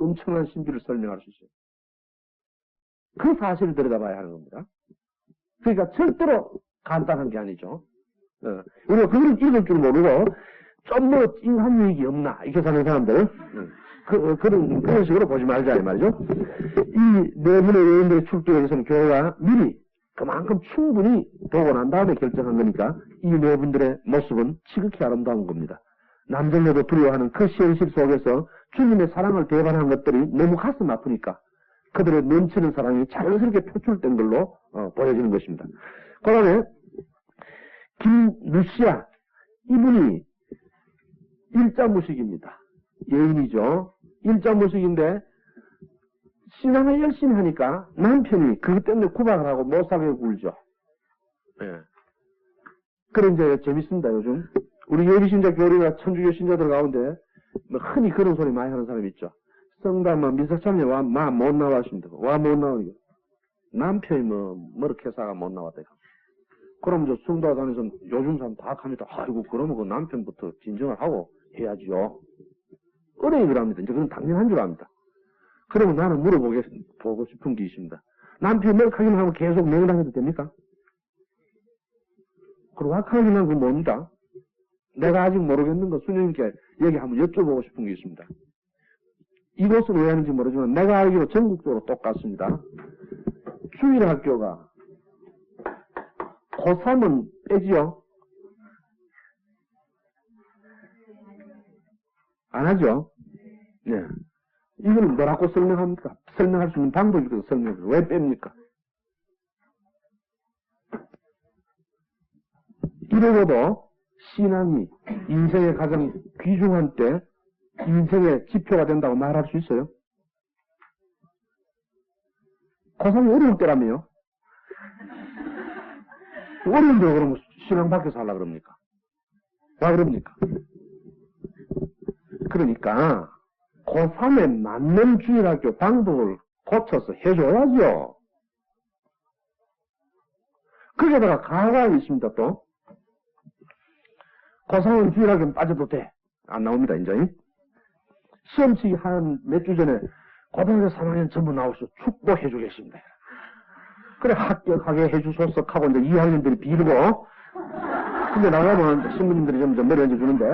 엄청난 신비를 설명할 수 있어요. 그 사실을 들여다봐야 하는 겁니다. 그러니까 절대로 간단한 게 아니죠. 우리가 그걸 읽을 줄 모르고 좀 뭐 찡한 얘기 없나 이렇게 사는 사람들 그런 식으로 보지 말자 이 말이죠. 이 네 분의 여인들의 출두에 대해서는 교회가 미리 그만큼 충분히 보고 난 다음에 결정한 거니까 이 네 분들의 모습은 지극히 아름다운 겁니다. 남정네도 두려워하는 그 현실 속에서 주님의 사랑을 대반한 것들이 너무 가슴 아프니까 그들의 넘치는 사랑이 자연스럽게 표출된 걸로 보여지는 것입니다. 그 다음에 김루시아 이분이 일자무식입니다. 여인이죠. 일자무식인데 신앙을 열심히 하니까 남편이 그것 때문에 구박을 하고 못 살게 굴죠. 예. 그런 이제 재밌습니다. 요즘 우리 예비신자 교리나 천주교 신자들 가운데 뭐 흔히 그런 소리 많이 하는 사람이 있죠. 성당만 미사참에 와 못 나와신다. 와 못 나오니까 남편이 뭐렇게 해사가 못 나왔다. 그럼 저 성도하다니서 요즘 사람 다 합니다. 아이고 그러면 그 남편부터 진정을 하고 해야지요. 어른이 그럽니다. 이제 그건 당연한 줄 압니다. 그러면 나는 물어보고 싶은 게 있습니다. 남편이 명확하기만 하면 계속 명당해도 됩니까? 그리고 확하기만 그건 뭡니다. 내가 아직 모르겠는 거 수녀님께 여기 한번 여쭤보고 싶은 게 있습니다. 이곳은 왜 하는지 모르지만 내가 알기로 전국적으로 똑같습니다. 주일학교가 고3은 빼지요? 안 하죠? 네. 이걸 뭐라고 설명합니까? 설명할 수 있는 방법이 있어서 설명해요. 왜 뺍니까? 이러고도 신앙이 인생의 가장 귀중한 때 인생의 지표가 된다고 말할 수 있어요? 고3이 어려울 때라며요? 어려운데 그러면 신앙 밖에서 하려고 그럽니까? 왜 그럽니까? 그러니까 고3에 맞는 주일학교 방법을 고쳐서 해줘야죠. 거기에다가 가가 있습니다 또. 고3은 주일학교는 빠져도 돼. 안 나옵니다 이제. 시험치기 한 몇 주 전에 고등학교 3학년 전부 나오셔서 축복해 주겠습니다. 그래 합격하게 해주소서 하고 이제 2학년들이 빌고 근데 나가면 신부님들이 점점 내려앉아 주는데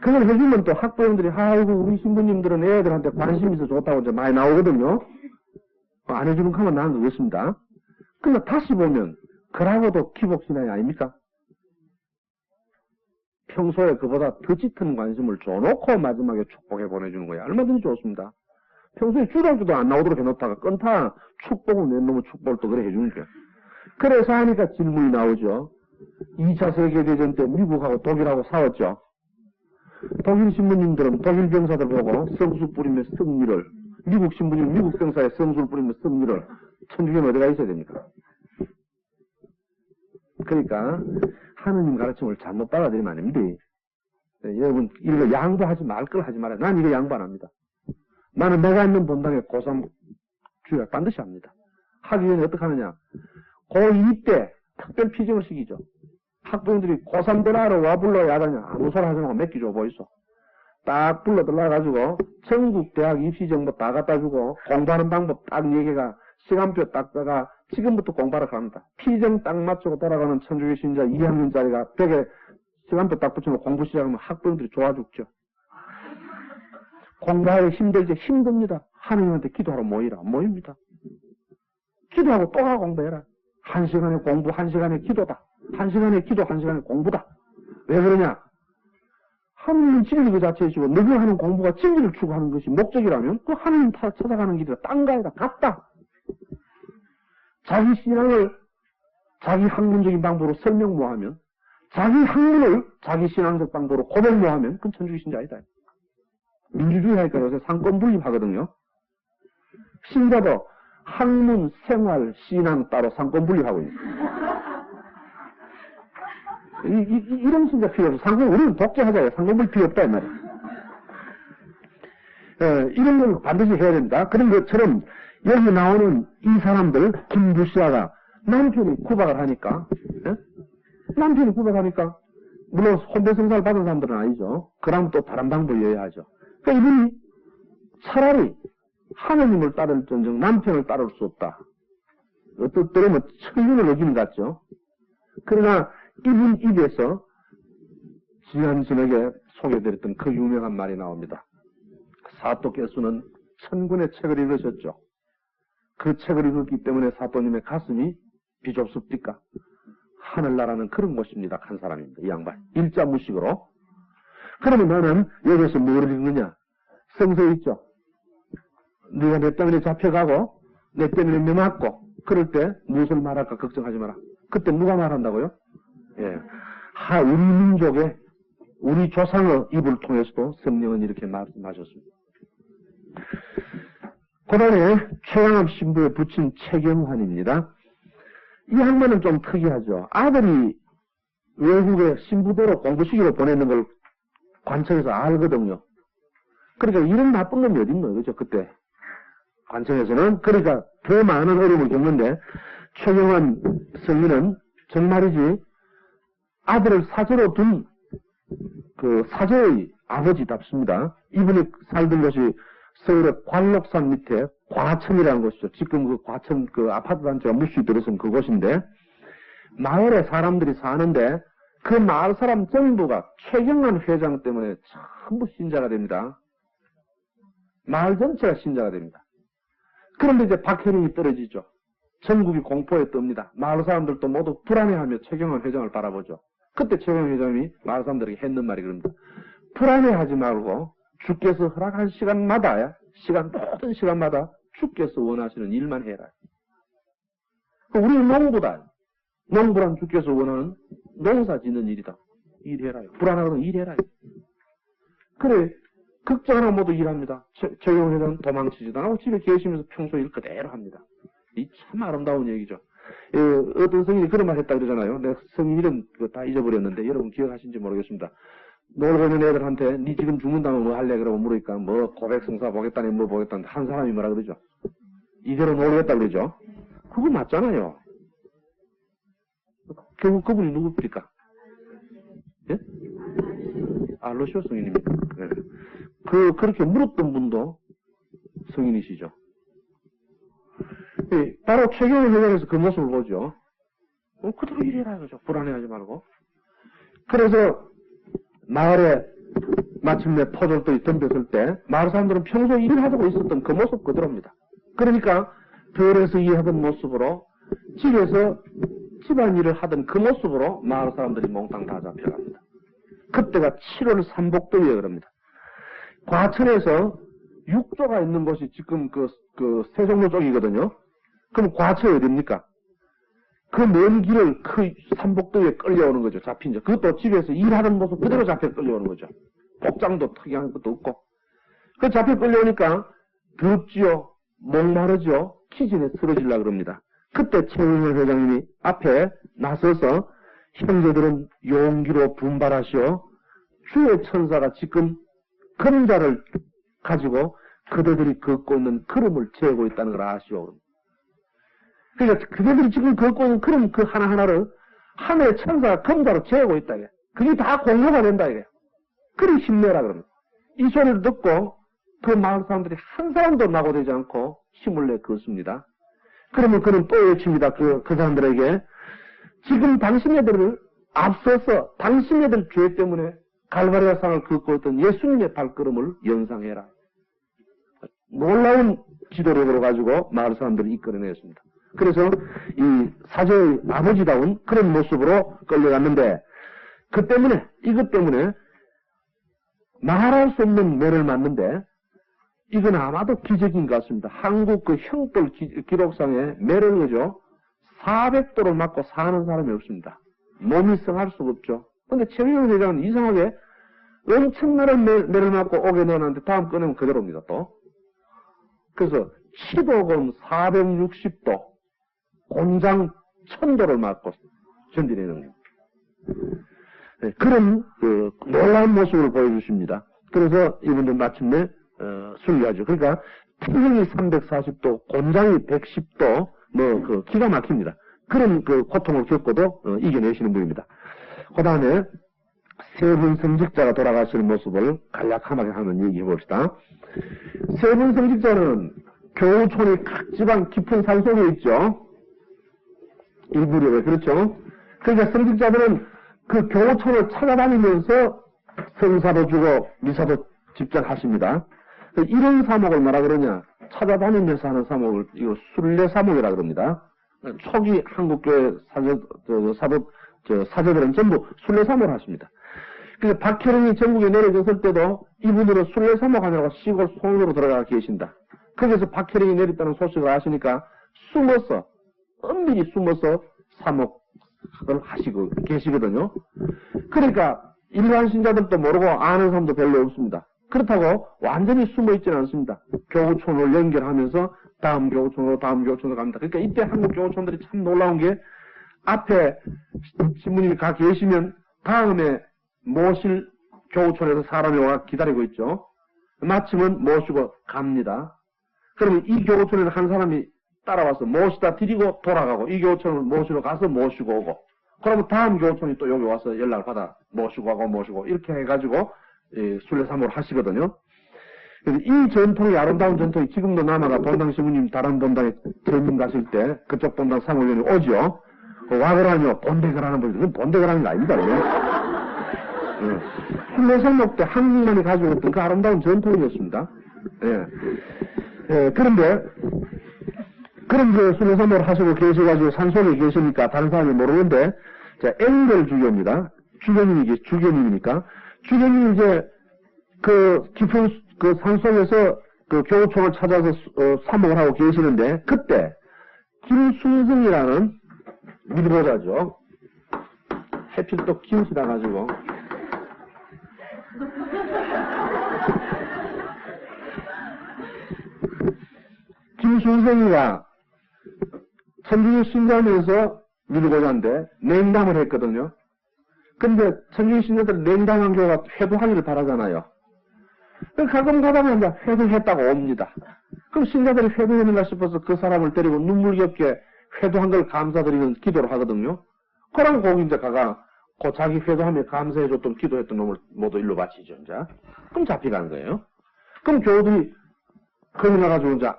그걸 해주면 또 학부형들이 아이고 우리 신부님들은 애들한테 관심 있어 좋다고 이제 많이 나오거든요. 안 해주는 가만 나은 거겠습니다. 근데 다시 보면 그러고도 기복신앙이 아닙니까? 평소에 그보다 더 짙은 관심을 줘놓고 마지막에 축복해 보내주는 거야. 얼마든지 좋습니다. 평소에 주랑주도 안 나오도록 해놓다가 끊다 축복을 내놓으면 축복을 또 그래 해주는 거야. 그래서 하니까 질문이 나오죠. 2차 세계대전 때 미국하고 독일하고 싸웠죠. 독일 신부님들은 독일 병사들 보고 성수 뿌리며 승리를, 미국 신부님 미국 병사에 성수를 뿌리며 승리를, 천주교는 어디가 있어야 됩니까? 그러니까 하느님 가르침을 잘못 받아들이면 안 됩니다. 여러분 이거 양보하지 말 걸 하지 말아요. 난 이거 양보 안 합니다. 나는 내가 있는 본당에 고3 주일학 반드시 합니다. 하기 전에 어떻게 하느냐. 고2 때 특별 피정을 시키죠. 학부형들이 고3 되나로 와 불러야 하다냐. 아무 소리 하지 말고 맡기죠. 보이소. 딱 불러 들어가가지고 전국 대학 입시 정보 다 갖다 주고 공부하는 방법 딱 얘기가 시간표 딱 따가 지금부터 공부하러 갑니다. 피정 딱 맞추고 돌아가는 천주교 신자 2학년짜리가 벽에 시간표 딱 붙이면 공부 시작하면 학부형들이 좋아 죽죠. 공부하기 힘들지? 힘듭니다. 하느님한테 기도하러 모이라. 모입니다. 기도하고 또 하고 공부해라. 1시간의 공부, 1시간의 기도다. 1시간의 기도, 1시간의 공부다. 왜 그러냐? 하느님 진리 그 자체이시고 너가 하는 공부가 진리를 추구하는 것이 목적이라면 그 하느님 찾아가는 길이라 딴 가에다 같다. 자기 신앙을 자기 학문적인 방법으로 설명 모하면 자기 학문을 자기 신앙적 방법으로 고백 모하면 그건 천주교 신자 아니다. 민주주의 하니까 요새 상권 분립하거든요. 신자도 학문, 생활, 신앙 따로 상권 분립하고 있어요. 이런 신자 필요 없어. 상권, 우리는 독재하자요. 상권 분립 필요 없다, 이 말이야. 이런 걸 반드시 해야 된다. 그런 것처럼 여기 나오는 이 사람들, 김부시아가 남편이 구박을 하니까, 남편이 구박하니까, 물론 혼대 성사를 받은 사람들은 아니죠. 그러면 또 다른 방법을 이어야 하죠. 그러니까 이분이 차라리 하느님을 따를전정 남편을 따를 수 없다. 어떤 때로는 천륜을 어긴 것 같죠. 그러나 이분 입에서 지난 저녁에 소개드렸던 그 유명한 말이 나옵니다. 사또께서는 천권의 책을 읽으셨죠. 그 책을 읽었기 때문에 사또님의 가슴이 비좁습니까? 하늘나라는 그런 곳입니다. 한 사람입니다. 이 양반. 일자무식으로. 그러면 나는 여기서 뭘 읽느냐? 성서에 있죠. 네가 내 때문에 잡혀가고 내 때문에 매 맞고 그럴 때 무엇을 말할까 걱정하지 마라. 그때 누가 말한다고요? 예. 우리 민족의 우리 조상의 입을 통해서도 성령은 이렇게 말씀하셨습니다. 그 다음에 최양암 신부에 붙인 최경환입니다. 이 양반은 좀 특이하죠. 아들이 외국에 신부대로 공부시키러 보내는 걸 관청에서 알거든요. 그러니까 이런 나쁜 놈이 어딨노, 그죠, 그때. 관청에서는. 그러니까 더 많은 어려움을 겪는데, 최경환 성인은 정말이지 아들을 사제로 둔 그 사제의 아버지답습니다. 이분이 살던 곳이 서울의 관록산 밑에 과천이라는 곳이죠. 지금 그 과천 그 아파트 단지가 무수히 들어선 그곳인데, 마을에 사람들이 사는데, 그 마을 사람 전부가 최경환 회장 때문에 전부 신자가 됩니다. 마을 전체가 신자가 됩니다. 그런데 이제 박해림이 떨어지죠. 전국이 공포에 뜹니다. 마을 사람들도 모두 불안해하며 최경환 회장을 바라보죠. 그때 최경환 회장이 마을 사람들에게 했는 말이 그럽니다. 불안해하지 말고 주께서 허락한 시간마다, 모든 시간마다 주께서 원하시는 일만 해라. 우리는 농부다. 농부란 주께서 원하는 농사 짓는 일이다. 일해라. 불안하거든 일해라. 그래, 걱정하나 모두 일합니다. 최경환 회장은 도망치지도 않고 집에 계시면서 평소 일 그대로 합니다. 이 참 아름다운 얘기죠. 어떤 성인이 그런 말 했다 그러잖아요. 내가 성인 이름 다 잊어버렸는데 여러분 기억하신지 모르겠습니다. 놀고 있는 애들한테 니 지금 죽는다면 뭐 할래? 그러고 물으니까 뭐 고백성사 보겠다니 뭐 보겠다니 한 사람이 뭐라 그러죠. 이대로 놀겠다 그러죠. 그거 맞잖아요. 결국 그분이 누굽니까? 예? 알로시오 성인입니다. 네. 그렇게 물었던 분도 성인이시죠. 예, 바로 최경환 회장에서 그 모습을 보죠. 그대로 일해라, 그죠. 불안해하지 말고. 그래서 마을에 마침내 포졸들이 덤볐을 때 마을 사람들은 평소에 일하고 있었던 그 모습 그대로입니다. 그러니까 별에서 일하던 모습으로 집에서 집안일을 하던 그 모습으로 마을 사람들이 몽땅 다 잡혀갑니다. 그때가 7월 삼복더위에 그럽니다. 과천에서 육조가 있는 곳이 지금 그 세종로 쪽이거든요. 그럼 과천이 어딥니까? 그 먼 길을 그 삼복도에 끌려오는 거죠. 잡힌 자. 그것도 집에서 일하는 모습 그대로 잡혀 끌려오는 거죠. 복장도 특이한 것도 없고. 그 잡혀 끌려오니까 덥지요. 목마르죠. 기진에 쓰러지려고 그럽니다. 그때 최영일 회장님이 앞에 나서서 형제들은 용기로 분발하시오. 주의 천사가 지금 금자를 가지고 그대들이 걷고 있는 걸음을 재고 있다는 걸 아시오. 그러니까 그대들이 지금 걷고 있는 걸음 그 하나하나를 하늘의 천사가 금자로 재고 있다. 이게. 그게 다 공로가 된다. 이게. 그리 힘내라 그럽니다. 이 소리를 듣고 그 마을 사람들이 한 사람도 낙오되지 않고 힘을 내 걷습니다. 그러면 그는 또 외칩니다. 그 사람들에게 지금 당신네들을 앞서서 당신네들 죄 때문에 갈바리아 산을 걷고 있던 예수님의 발걸음을 연상해라. 놀라운 지도력으로 가지고 마을 사람들을 이끌어냈습니다. 그래서 이 사제의 아버지다운 그런 모습으로 끌려갔는데 이것 때문에 말할 수 없는 매를 맞는데 이건 아마도 기적인 것 같습니다. 한국 그 형벌 기록상에 매를 그죠 400도를 맞고 사는 사람이 없습니다. 몸이 성할 수가 없죠. 그런데 최영일 회장은 이상하게 엄청나는 매를 맞고 오게 넣어놨는데 다음 꺼내면 그대로입니다. 또. 그래서 치도금 460도 곤장 1000도를 맞고 견디내는 거예요. 네, 그런 놀라운 모습을 보여주십니다. 그래서 이분들 마침내 순리하죠. 그러니까 태형이 340도, 곤장이 110도, 기가 막힙니다. 그런 고통을 겪고도 이겨내시는 분입니다. 그 다음에 세분 성직자가 돌아가시는 모습을 간략하게 한번 얘기해 봅시다. 세분 성직자는 교우촌이 각 지방 깊은 산속에 있죠. 일부력에, 그렇죠? 그러니까 성직자들은 그 교우촌을 찾아다니면서 성사도 주고 미사도 집전하십니다. 이런 사목을 뭐라 그러냐? 찾아다니면서 하는 사목을 이거 순례사목이라 그럽니다. 초기 한국교회 사제들은 전부 순례사목을 하십니다. 그래서 박혜령이 전국에 내려졌을 때도 이분들은 순례사목 하느라고 시골 송으로 들어가 계신다. 거기서 박혜령이 내렸다는 소식을 아시니까 숨어서, 엄밀히 숨어서 사목을 하시고 계시거든요. 그러니까 일반 신자들도 모르고 아는 사람도 별로 없습니다. 그렇다고 완전히 숨어 있지는 않습니다. 교우촌을 연결하면서 다음 교우촌으로 갑니다. 그러니까 이때 한국 교우촌들이 참 놀라운 게 앞에 신부님이 가 계시면 다음에 모실 교우촌에서 사람이 와 기다리고 있죠. 마침은 모시고 갑니다. 그러면 이 교우촌에서 한 사람이 따라와서 모시다 드리고 돌아가고 이 교우촌을 모시러 가서 모시고 오고 그러면 다음 교우촌이 또 여기 와서 연락을 받아 모시고 가고 모시고 이렇게 해가지고 순례사목을 하시거든요. 그래서 이 전통이 아름다운 전통이 지금도 남아가 본당 신부님 다른 본당에 전임 가실 때 그쪽 본당 사모님이 오죠. 와 그러냐면 본대를 하는 분이 그건 본대를 하는 게 아닙니다. 순례사목 때 한국만이 가지고 있던 그 아름다운 전통이었습니다. 그런데 그런 그 순례사목을 하시고 계셔가지고 산속에 계시니까 다른 사람이 모르는데 자 앵글 주교입니다. 주교님이니까 주교님이 이제 그 깊은 그 산속에서 그 교우촌을 찾아서 사목을 하고 계시는데 그때 김순승이라는 밀보자죠. 해필 또 김씨라 가지고 김순승이가 천주교 신자면서 밀보자인데 냉담을 했거든요. 근데 천주교 신자들 냉담한 교회가 회도하기를 바라잖아요. 가끔 가다가 이제 회도했다고 옵니다. 그럼 신자들이 회도했는가 싶어서 그 사람을 데리고 눈물겹게 회도한 걸 감사드리는 기도를 하거든요. 그럼 거기 이제 가가 그 자기 회도하며 감사해줬던 기도했던 놈을 모두 일로 바치죠, 이제. 그럼 잡혀가는 거예요. 그럼 교우들이 거기 나가지고 이제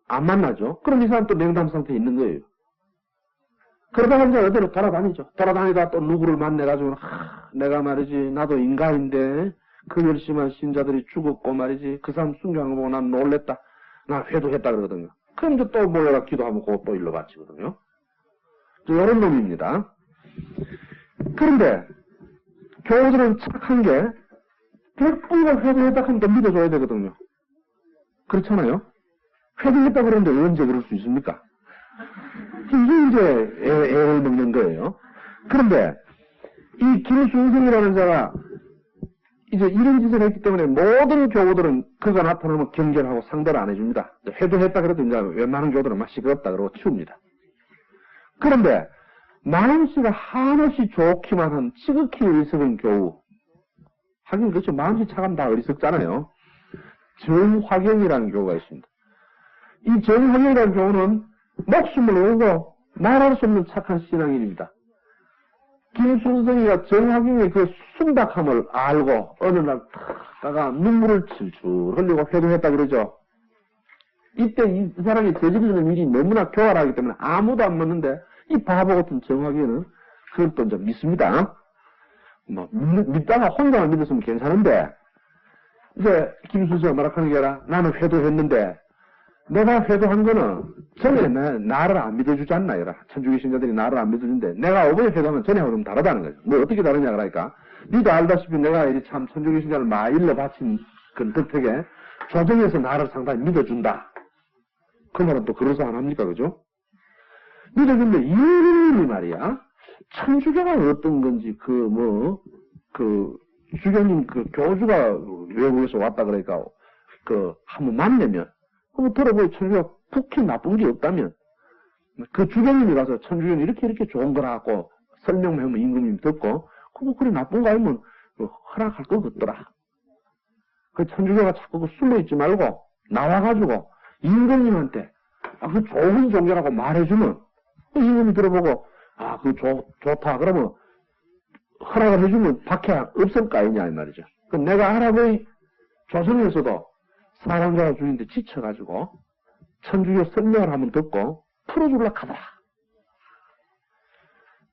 안 만나죠. 그럼 이 사람 또 냉담 상태에 있는 거예요. 그러다가 이제 어디로 돌아다니죠. 돌아다니다 또 누구를 만나가지고, 내가 말이지, 나도 인간인데, 그 열심한 신자들이 죽었고 말이지, 그 사람 순교한 거 보고 난 놀랬다. 나 회도했다 그러거든요. 그럼 이제 또 모여가 기도하면 그거 또 일로 바치거든요. 이런 놈입니다. 그런데, 교우들은 착한 게, 백분간 회도했다 하면 또 믿어줘야 되거든요. 그렇잖아요? 회도했다 그러는데 언제 그럴 수 있습니까? 이게 이제 애를 먹는 거예요. 그런데 이 김순승이라는 자가 이제 이런 짓을 했기 때문에 모든 교우들은 그가 나타나면 경계하고 상대를 안 해줍니다. 회도했다 그래도 이제 웬만한 교우들은 막 시끄럽다 그러고 치웁니다. 그런데 마음씨가 한없이 좋기만 한 지극히 어리석은 교우. 하긴 그렇죠. 마음씨 차가면 다 어리석잖아요. 정화경이라는 교우가 있습니다. 이 정화경이라는 교우는 목숨을 걸고 말할 수 없는 착한 신앙인입니다. 김순성이가 정화경의 그 순박함을 알고 어느 날 탁다가 눈물을 칠줄 흘리고 회도했다 그러죠. 이때 이 사람이 저지르는 일이 너무나 교활하기 때문에 아무도 안 믿는데 이 바보 같은 정화경은 그걸 또 이제 믿습니다. 뭐 믿다가 혼자만 믿었으면 괜찮은데 이제 김순성이 뭐라 하는 게 아니라 나는 회도했는데 내가 회도한 거는 전에 나를 안 믿어주지 않나, 이라. 천주교 신자들이 나를 안 믿어주는데, 내가 어버이 회도하면 전에하고는 다르다는 거죠. 뭐 어떻게 다르냐, 그러니까. 니도 알다시피 내가 이 참 천주교 신자를 막 일러 바친 그 덕택에 조정에서 나를 상당히 믿어준다. 그 말은 또 그래서 안 합니까, 그죠? 믿어준데, 이 말이야. 천주교가 어떤 건지, 주교님, 교주가 외국에서 왔다 그러니까, 한번 만나면, 한번 들어보니 천주교가 국히 나쁜 게 없다면 그 주교님이 가서 천주교는 이렇게 좋은 거라 하고 설명하면 임금님이 듣고 그래 나쁜 거 아니면 허락할 거 없더라. 그 천주교가 자꾸 숨어있지 말고 나와가지고 임금님한테 그 좋은 종교라고 말해주면 임금이 들어보고 좋다 그러면 허락을 해주면 박해 없을 거 아니냐, 이 말이죠. 내가 할아버지 조선에서도 사랑자가 주인데 지쳐가지고 천주교 설명을 한번 듣고 풀어주려고 하더라.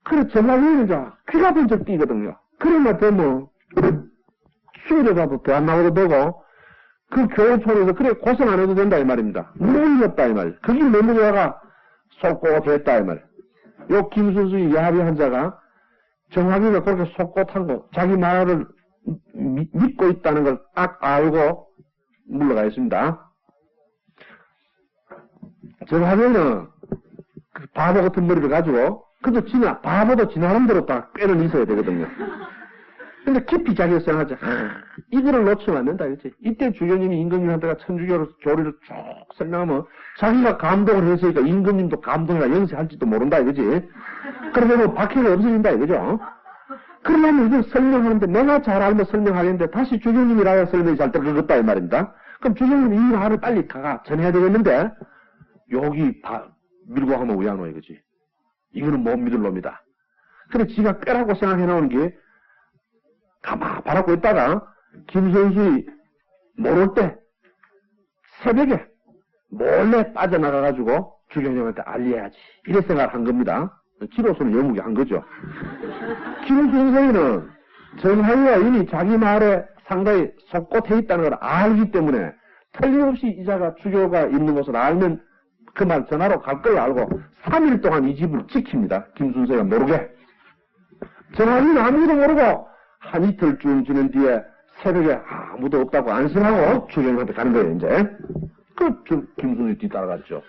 그래, 전화위원은 이제 귀가 번쩍 뛰거든요. 그러면 되면 수요일에라도 대안 나오도 되고 그 교회촌에서 그래 고생 안 해도 된다 이 말입니다. 물이었다 이 말. 거기 머무르다가 속곳했다 이 말. 요 김순수의 야비 환자가 정확히가 그렇게 속곳한 거 자기 말을 믿고 있다는 걸 딱 알고 물러가 있습니다. 정확히는 그 바보 같은 머리를 가지고 그저 바보도 지나는 대로 딱 꾀는 있어야 되거든요. 근데 깊이 자기가 생각하죠. 이거를 놓치면 안 된다, 그렇지? 이때 주교님이 임금님한테가 천주교를 교리를 쭉 설명하면 자기가 감동을 했으니까 임금님도 감동이나 연세할지도 모른다, 이거지? 그러면 박해가 없어진다, 이거죠? 그러면 이걸 설명하는데 내가 잘 알면 설명하겠는데 다시 주교님이라야 설명이 잘 들어갔다, 이 말입니다. 그럼 주교님이 이 말을 빨리 전해야 되겠는데 여기 밀고 하면 왜 안 와, 이거지? 이거는 못 믿을 놈이다. 그래, 지가 꾀라고 생각해 나오는 게 가만 바라고 있다가 김선수이 모를 때 새벽에 몰래 빠져나가가지고 주교님한테 알려야지. 이래 생각을 한 겁니다. 지로서는 영국이 한 거죠. 김선수이는 정하이가 이미 자기 말에 상당히 속곳해 있다는 걸 알기 때문에 틀림없이 이자가 주교가 있는 것을 알면 그 말 전화로 갈 걸 알고 3일 동안 이 집을 지킵니다. 김순서가 모르게. 정하이는 아무도 모르고 한 이틀쯤 지난 뒤에 새벽에 아무도 없다고 안심하고 주교님한테 가는 거예요, 이제. 김순이 뒤따라갔죠.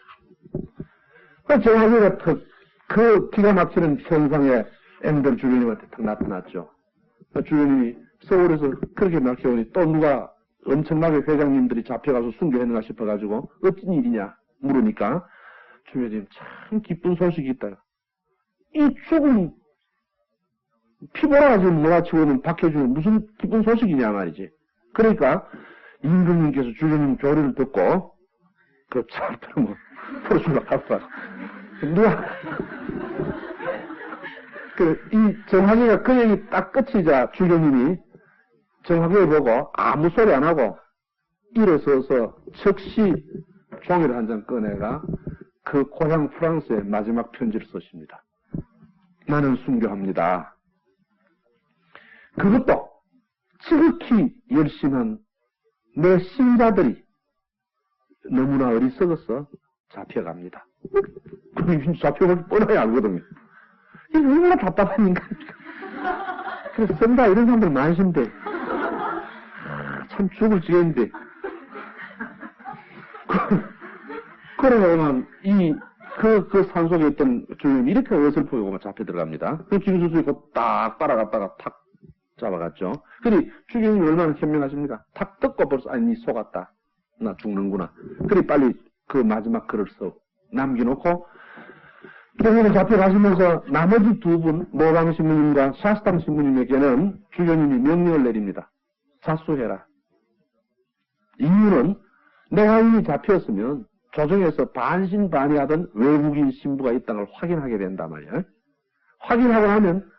정하이가 그 기가 막히는 현상에 앵들 주교님한테 탁 나타났죠. 주교님이 서울에서 그렇게 막혀오니 또 누가 엄청나게 회장님들이 잡혀가서 순교했는가 싶어가지고 어쩐 일이냐 물으니까 주교님 참 기쁜 소식이 있다. 이 죽은 피보라가 지금 몰아치고 있는 박해주는 무슨 기쁜 소식이냐 말이지. 그러니까 임금님께서 주교님 교리를 듣고 그 잘 들으면 풀어주려고 갔어. 누가 이 정학이가 그 얘기 딱 끝이자 주교님이 정학이를 보고 아무 소리 안 하고 일어서서 즉시 종이를 한 장 꺼내가 그 고향 프랑스에 마지막 편지를 쓰십니다. 나는 순교합니다. 그것도 지극히 열심한 내 신자들이 너무나 어리석어서 잡혀갑니다. 잡혀가기 뻔하게 알거든요. 이게 얼마나 답답한 인간입니까? 그래서 쓴다 이런 사람들 많으신데 참 죽을 지경인데 그러면 그 산속에 있던 주인이 이렇게 어설프게 잡혀 들어갑니다. 그 김수수이 딱 따라갔다가 탁 잡아갔죠. 그리 주인이 얼마나 현명하십니까? 탁 뜯고 벌써 니 속았다. 나 죽는구나. 그리 빨리 그 마지막 글을 써 남겨놓고 주인이 잡혀가시면서 나머지 두 분 모방 신부님과 샤스탕 신부님에게는 주교님이 명령을 내립니다. 자수해라. 이유는 내가 이미 잡혔으면 조정에서 반신반의하던 외국인 신부가 있다는 걸 확인하게 된단 말이야. 확인하고 나면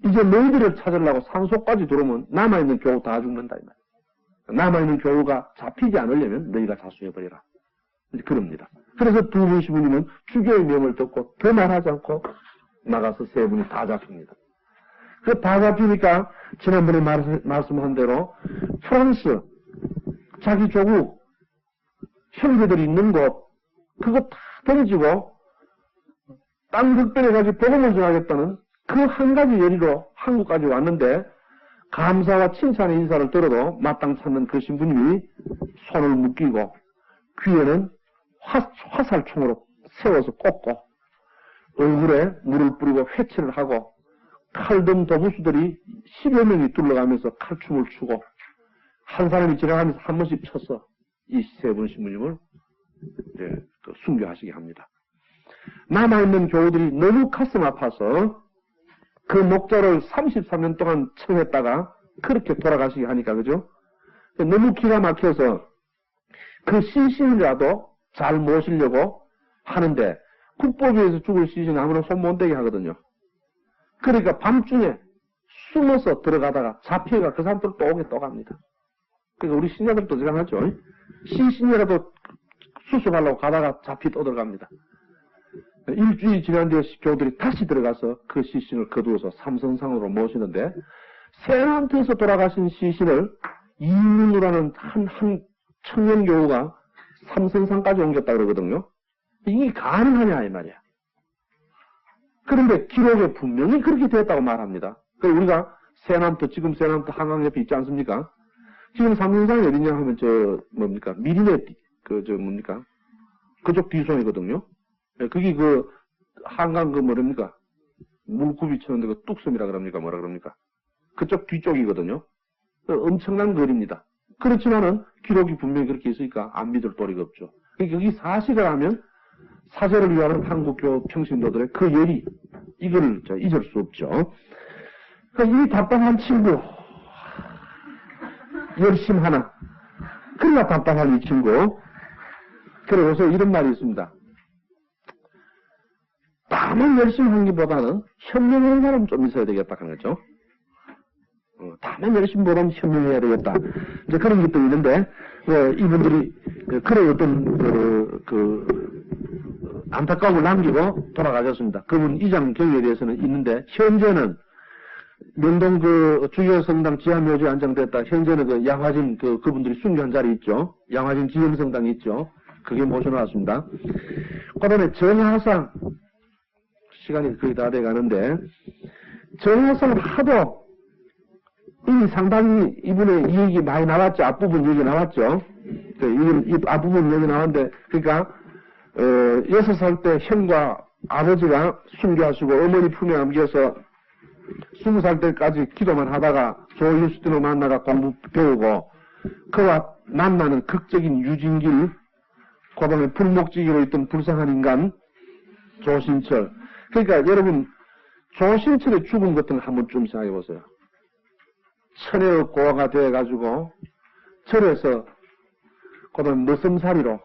이제 너희들을 찾으려고 산속까지 들어오면 남아있는 교우 다 죽는다 이 말이야. 남아있는 교우가 잡히지 않으려면 너희가 자수해버려라. 이제 그럽니다. 그래서 두 분 신부님은 주교의 명을 듣고 더 말하지 않고 나가서 세 분이 다 잡힙니다. 그 다 잡히니까 지난번에 말씀한 대로 프랑스 자기 조국 형제들이 있는 곳 그거 다 던지고 땅 극변에 가지고 복음을 전하겠다는 그 한 가지 열의로 한국까지 왔는데 감사와 칭찬의 인사를 들어도 마땅 찾는 그 신부님이 손을 묶이고 귀에는 화살총으로 세워서 꽂고 얼굴에 물을 뿌리고 회치를 하고 칼든 도부수들이 10여 명이 둘러가면서 칼춤을 추고 한 사람이 지나가면서 한 번씩 쳐서 이 세 분 신부님을 순교하시게 합니다. 남아있는 교우들이 너무 가슴 아파서 그 목자를 33년 동안 청했다가 그렇게 돌아가시게 하니까 그죠? 너무 기가 막혀서 그 시신이라도 잘 모시려고 하는데 국보비에서 죽을 시신 아무나 손 못 대게 하거든요. 그러니까 밤중에 숨어서 들어가다가 잡혀가 그 사람들 또 오게 또 갑니다. 그러니까 우리 신녀들도 지나가죠. 신녀라도 수습하려고 가다가 잡히 또 들어갑니다. 일주일이 지난 뒤에 교들이 다시 들어가서 그 시신을 거두어서 삼성상으로 모시는데 세나한테서 돌아가신 시신을 이윤우라는 한 청년 교우가 삼성상까지 옮겼다 그러거든요. 이게 가능하냐 이 말이야. 그런데 기록에 분명히 그렇게 됐다고 말합니다. 그래서 우리가 지금 세남터 한강 옆에 있지 않습니까? 지금 삼성상이 어디냐 하면 미리네 그쪽 뒤송이거든요. 그게 한강 물굽이 치는데 그 뚝섬이라 그럽니까? 그쪽 뒤쪽이거든요. 엄청난 거리입니다. 그렇지만은 기록이 분명히 그렇게 있으니까 안 믿을 도리가 없죠. 여기 사실을 하면 사제를 위하는 한국교 평신도들의 그 열이 이걸 잊을 수 없죠. 이 답답한 친구 열심 하나 그러나 답답한 이 친구 그래서 이런 말이 있습니다. 다만 열심히 하기보다는 현명한 사람 좀 있어야 되겠다 하는 거죠. 다만 열심히 보다는 현명해야 되겠다. 이제 그런 것도 있는데 이분들이 그런 어떤 안타까움을 남기고 돌아가셨습니다. 그분 이장 경위에 대해서는 있는데 현재는 명동 주교성당 지하묘지에 안장됐다. 현재는 양화진 그분들이 순교한 자리 있죠. 양화진 기념성당이 있죠. 그게 모셔놨습니다. 그 다음에 정하상 시간이 거의 다 돼가는데 정하상 하도 이미 상당히 이분의 얘기 많이 나왔죠. 앞부분 얘기 나왔죠. 이 앞부분 얘기 나왔는데 그러니까 6살 때 형과 아버지가 순교하시고 어머니 품에 안겨서 20살 때까지 기도만 하다가 조일수들을 만나가 공부 배우고 그와 만나는 극적인 유진길 그다음에 불목지기로 있던 불쌍한 인간 조신철. 그러니까 여러분 조신철의 죽은 것들 한번 좀 생각해 보세요. 천의 고아가 되어가지고 절에서 그다음 머슴살이로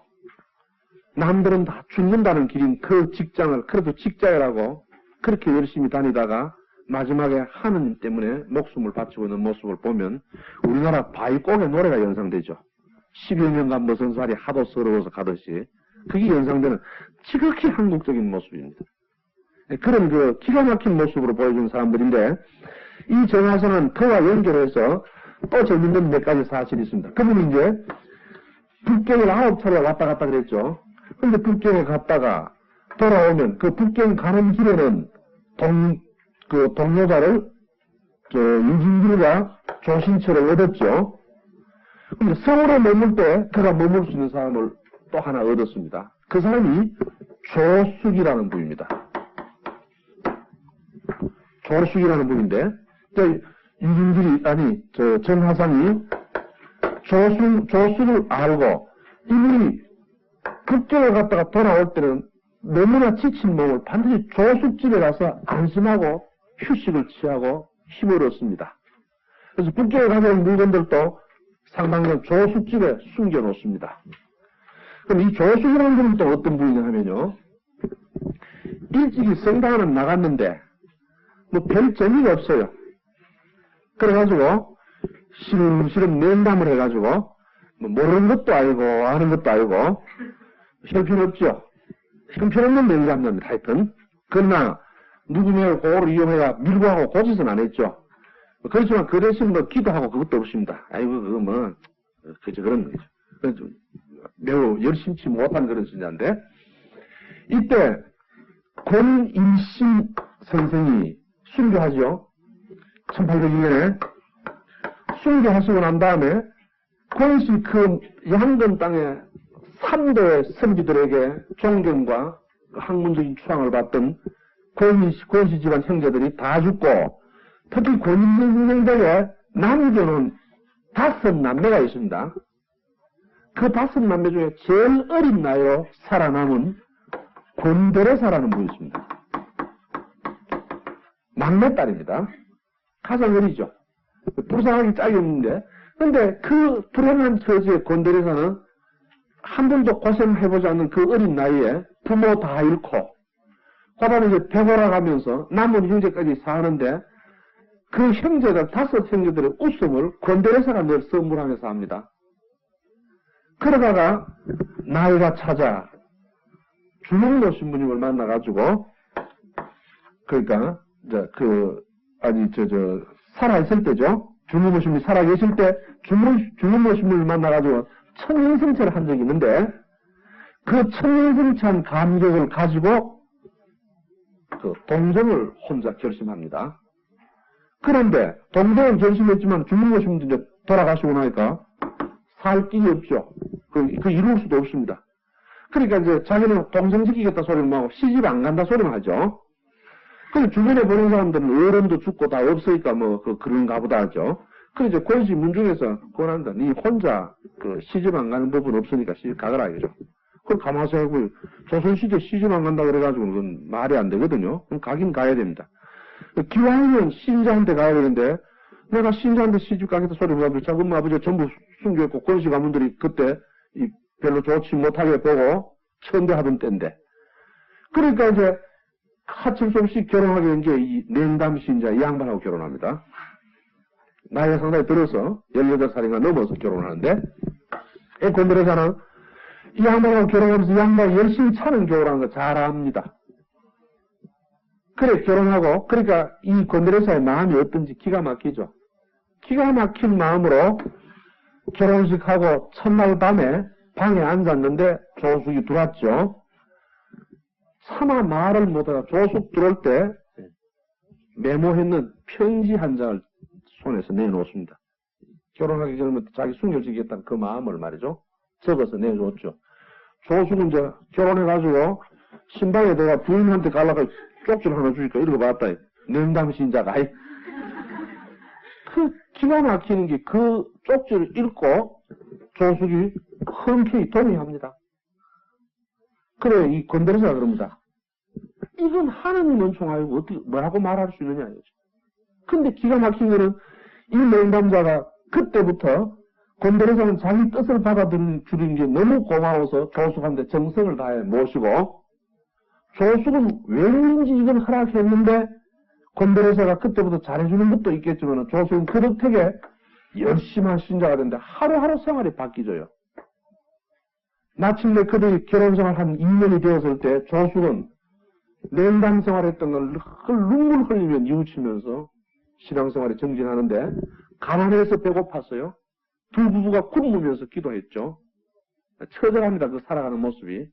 남들은 다 죽는다는 길인 그 직장을 그래도 직자라고 그렇게 열심히 다니다가 마지막에 하느님 때문에 목숨을 바치고 있는 모습을 보면 우리나라 바위곡의 노래가 연상되죠. 10여 년간 머슴살이 하도 서러워서 가듯이 그게 연상되는 지극히 한국적인 모습입니다. 그런 기가 막힌 모습으로 보여준 사람들인데 이 정하선은 그와 연결해서 또 재밌는 몇 가지 사실이 있습니다. 그분이 이제 북경을 9차례 왔다 갔다 그랬죠. 근데 북경에 갔다가 돌아오면 그 북경 가는 길에는 동료자를 유진길과 조신철을 얻었죠. 근데 서울에 머물 때 그가 머물 수 있는 사람을 또 하나 얻었습니다. 그 사람이 조숙이라는 분입니다. 조숙이라는 분인데 정하상이 조숙을 알고 이분이 북경에 갔다가 돌아올 때는 너무나 지친 몸을 반드시 조숙집에 가서 안심하고 휴식을 취하고 힘을 얻습니다. 그래서 북경에 가져온 물건들도 상당히 조숙집에 숨겨놓습니다. 그럼 이 조숙이라는 분은 또 어떤 분이냐 하면요. 일찍이 성당은 나갔는데 별 재미가 없어요. 그래가지고 시름시름 냉담을 해가지고 모르는 것도 아니고 아는 것도 아니고 형편없죠. 형편없는 냉담입니다. 하여튼 그러나 누구냐 그거를 이용해야 밀고하고 고짓은 안 했죠. 그렇지만 그 대신 기도하고 그것도 없습니다. 아이고 그거 그저 그런 거죠. 매우 열심치 못한 그런 신자인데 이때 권인신 선생이 순교하죠. 1802년에 순교하시고 난 다음에 권인신 그 양건 땅에 3대의 선비들에게 존경과 학문적인 추앙을 받던 권씨 집안 형제들이 다 죽고 특히 권인신 선생에게 남겨놓은 5남매가 있습니다. 그 5남매 중에 제일 어린 나이로 살아남은 권대레사라는 분이 있습니다. 막내딸입니다. 가장 어리죠. 불쌍하게 짝이 없는데 근데 그 불행한 처지의 권대레사는 한 번도 고생해보지 않는 그 어린 나이에 부모 다 잃고 그다음에 이제 되돌아가면서 남은 형제까지 사는데 그 형제들, 5 형제들의 웃음을 권대레사가 늘 선물하면서 합니다. 그러다가 나이가 차자 주몽로 신부님을 만나가지고, 그러니까, 살아있을 때죠. 주몽로 신부님이 살아계실 때, 주몽로 신부님을 만나가지고 천년승천을 한 적이 있는데, 그 천년승천 감격을 가지고, 그 동정을 혼자 결심합니다. 그런데, 동정을 결심했지만 주몽로 신부님도 이제 돌아가시고 나니까, 살 길이 없죠. 그 이룰 수도 없습니다. 그러니까 이제 자기는 동정 지키겠다 소리를 하고 시집 안 간다 소리를 하죠. 그래서 주변에 보는 사람들은 어른도 죽고 다 없으니까 그런가 보다 하죠. 그래서 이제 권씨 문중에서 권한다. 니 혼자 시집 안 가는 법은 없으니까 시집 가거라 이거죠. 그걸 가만히 생각해보면 조선시대 시집 안 간다 그래가지고 그건 말이 안 되거든요. 그럼 가긴 가야 됩니다. 기왕이면 신자한테 가야 되는데 내가 신자한테 시집 가겠다 소리를 하면 자기 엄마 아버지가 전부 숨겨있고 권씨 가문들이 그때 별로 좋지 못하게 보고 천대하던 때인데. 그러니까 이제 하칠 수 없이 결혼하게 된 게 이 냉담 신자 이 양반하고 결혼합니다. 나이가 상당히 들어서 18살인가 넘어서 결혼하는데 권대레사는 이 양반하고 결혼하면서 이 양반이 열심히 차는 교우라는 거 잘 압니다. 그래 결혼하고 그러니까 이 권대레사의 마음이 어떤지 기가 막히죠. 기가 막힌 마음으로 결혼식하고 첫날 밤에 방에 앉았는데 조숙이 들어왔죠. 차마 말을 못하다 조숙 들어올 때 메모했는 편지 한 장을 손에서 내놓습니다. 결혼하기 전부터 자기 순결지겠다는 그 마음을 말이죠. 적어서 내줬죠. 조숙은 이제 결혼해가지고 신방에 내가 부인한테 가려고 쪽지 하나 주니까 읽어봤다. 냉담 신자가. 그 기가 막히는 게 그 쪽지를 읽고 조숙이 흔쾌히 동의합니다. 그래, 이 권대레사가 그럽니다. 이건 하느님 은총하고 어떻게, 뭐라고 말할 수 있느냐, 이거죠. 근데 기가 막힌 거는 이 냉담자가 그때부터 권대레사는 자기 뜻을 받아들인 게 너무 고마워서 조숙한테 정성을 다해 모시고, 조숙은 왠지 이건 허락했는데, 권대레사가 그때부터 잘해주는 것도 있겠지만, 조숙은 그렇게 열심한 신자가 되는데 하루하루 생활이 바뀌져요. 마침내 그들이 결혼생활 한 2년이 되었을 때 조숙은 냉담 생활했던 걸 눈물 흘리며 뉘우치면서 신앙생활에 정진하는데 가난해서 배고팠어요. 두 부부가 굶으면서 기도했죠. 처절합니다. 그 살아가는 모습이.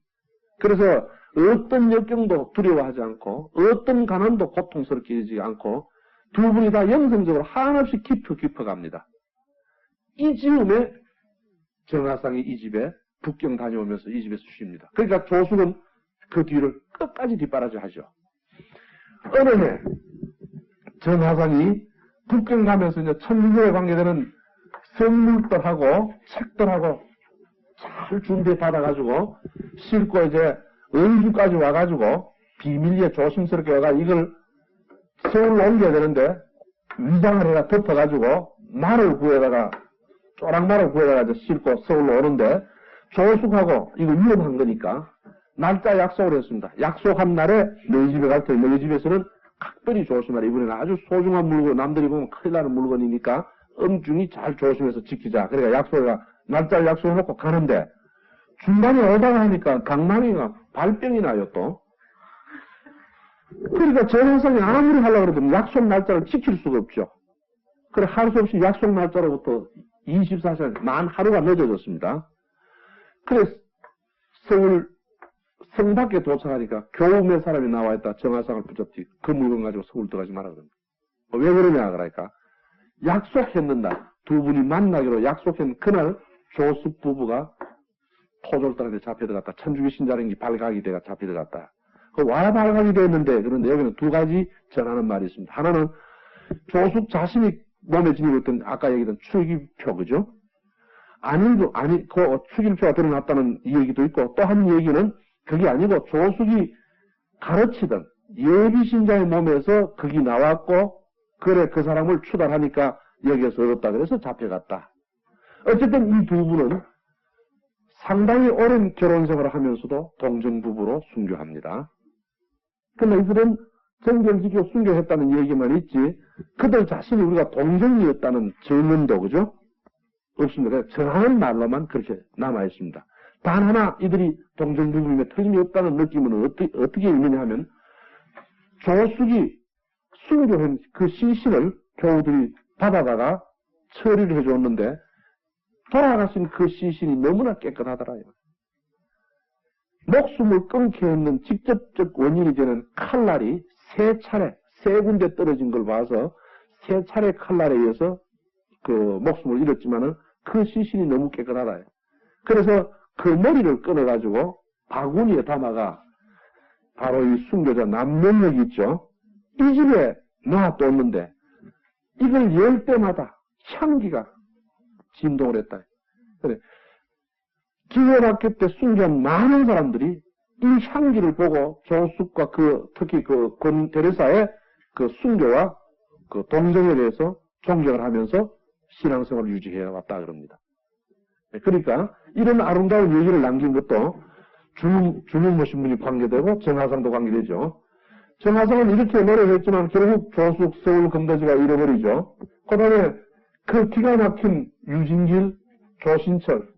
그래서 어떤 역경도 두려워하지 않고 어떤 가난도 고통스럽게 여기지 않고 두 분이 다 영성적으로 한없이 깊어갑니다. 이 즈음에 정하상이 이 집에 북경 다녀오면서 이 집에서 쉽니다. 그러니까 조숙은 그 뒤를 끝까지 뒷바라지 하죠. 어느 해 정하상이 북경 가면서 이제 천주교에 관계되는 선물들하고 책들하고 잘 준비해 받아가지고 싣고 이제 의주까지 와가지고 비밀리에 조심스럽게 와가지고 이걸 서울로 옮겨야 되는데 위장을 해가 덮어가지고 말을 구해다가 쪼락말을 구해다가 싣고 서울로 오는데 조숙하고 이거 위험한 거니까 날짜 약속을 했습니다. 약속한 날에 너희 집에 갈 때 너희 집에서는 각별히 조심하라. 이번에는 아주 소중한 물건 남들이 보면 큰일 나는 물건이니까 엄중히 잘 조심해서 지키자. 그러니까 약속해가 날짜를 약속해놓고 가는데 중간에 오다가 하니까 강남이가 발병이 나요 또. 그러니까 정하상이 아무리 하려고 해도 약속 날짜를 지킬 수가 없죠. 그래 할 수 없이 약속 날짜로부터 24시간 만 하루가 늦어졌습니다. 그래서 서울 성 밖에 도착하니까 교우 몇 사람이 나와있다. 정하상을 붙잡지 그 물건 가지고 서울 들어가지 말아 그럽니다. 왜 그러냐 그러니까 약속했는 날 두 분이 만나기로 약속했는 그날 조숙 부부가 토졸들한테 잡혀 들어갔다. 천주교 신자라는 게 발각이 돼가 잡혀 들어갔다. 와 발각이 됐는데 그런데 여기는 두 가지 전하는 말이 있습니다. 하나는 조숙 자신이 몸에 지니고 있던 아까 얘기했던 출기표 그죠? 그 출기표가 드러났다는 이 얘기도 있고 또 한 얘기는 그게 아니고 조숙이 가르치던 예비신자의 몸에서 그게 나왔고 그래 그 사람을 추달하니까 여기에서 얻었다 그래서 잡혀갔다. 어쨌든 이 두 분은 상당히 오랜 결혼생활을 하면서도 동정부부로 순교합니다. 그런데 이들은 정경지교 순교했다는 얘기만 있지, 그들 자신이 우리가 동정이었다는 증언도, 그죠? 없습니다. 정하는 말로만 그렇게 남아있습니다. 단 하나 이들이 동정 부부임에 틀림이 없다는 느낌은 어떻게 읽느냐 하면, 조숙이 순교한 그 시신을 교우들이 받아다가 처리를 해줬는데, 돌아가신 그 시신이 너무나 깨끗하더라요. 목숨을 끊게 했는 직접적 원인이 되는 칼날이 세 군데 떨어진 걸 봐서 세 차례 칼날에 의해서 그 목숨을 잃었지만은 그 시신이 너무 깨끗하다. 그래서 그 머리를 끊어가지고 바구니에 담아가 바로 이 순교자 남명역이 있죠. 이 집에 놔뒀는데 이걸 열 때마다 향기가 진동을 했다. 그래. 기회학교 때 순교한 많은 사람들이 이 향기를 보고 조숙과 특히 권 테레사의 그 순교와 그 동정에 대해서 존경을 하면서 신앙생활을 유지해 왔다 그럽니다. 그러니까 이런 아름다운 얘기를 남긴 것도 주명모 신분이 관계되고 정하상도 관계되죠. 정하상은 이렇게 노력했지만 결국 조숙 서울 검도지가 잃어버리죠. 그 다음에 그 기가 막힌 유진길, 조신철,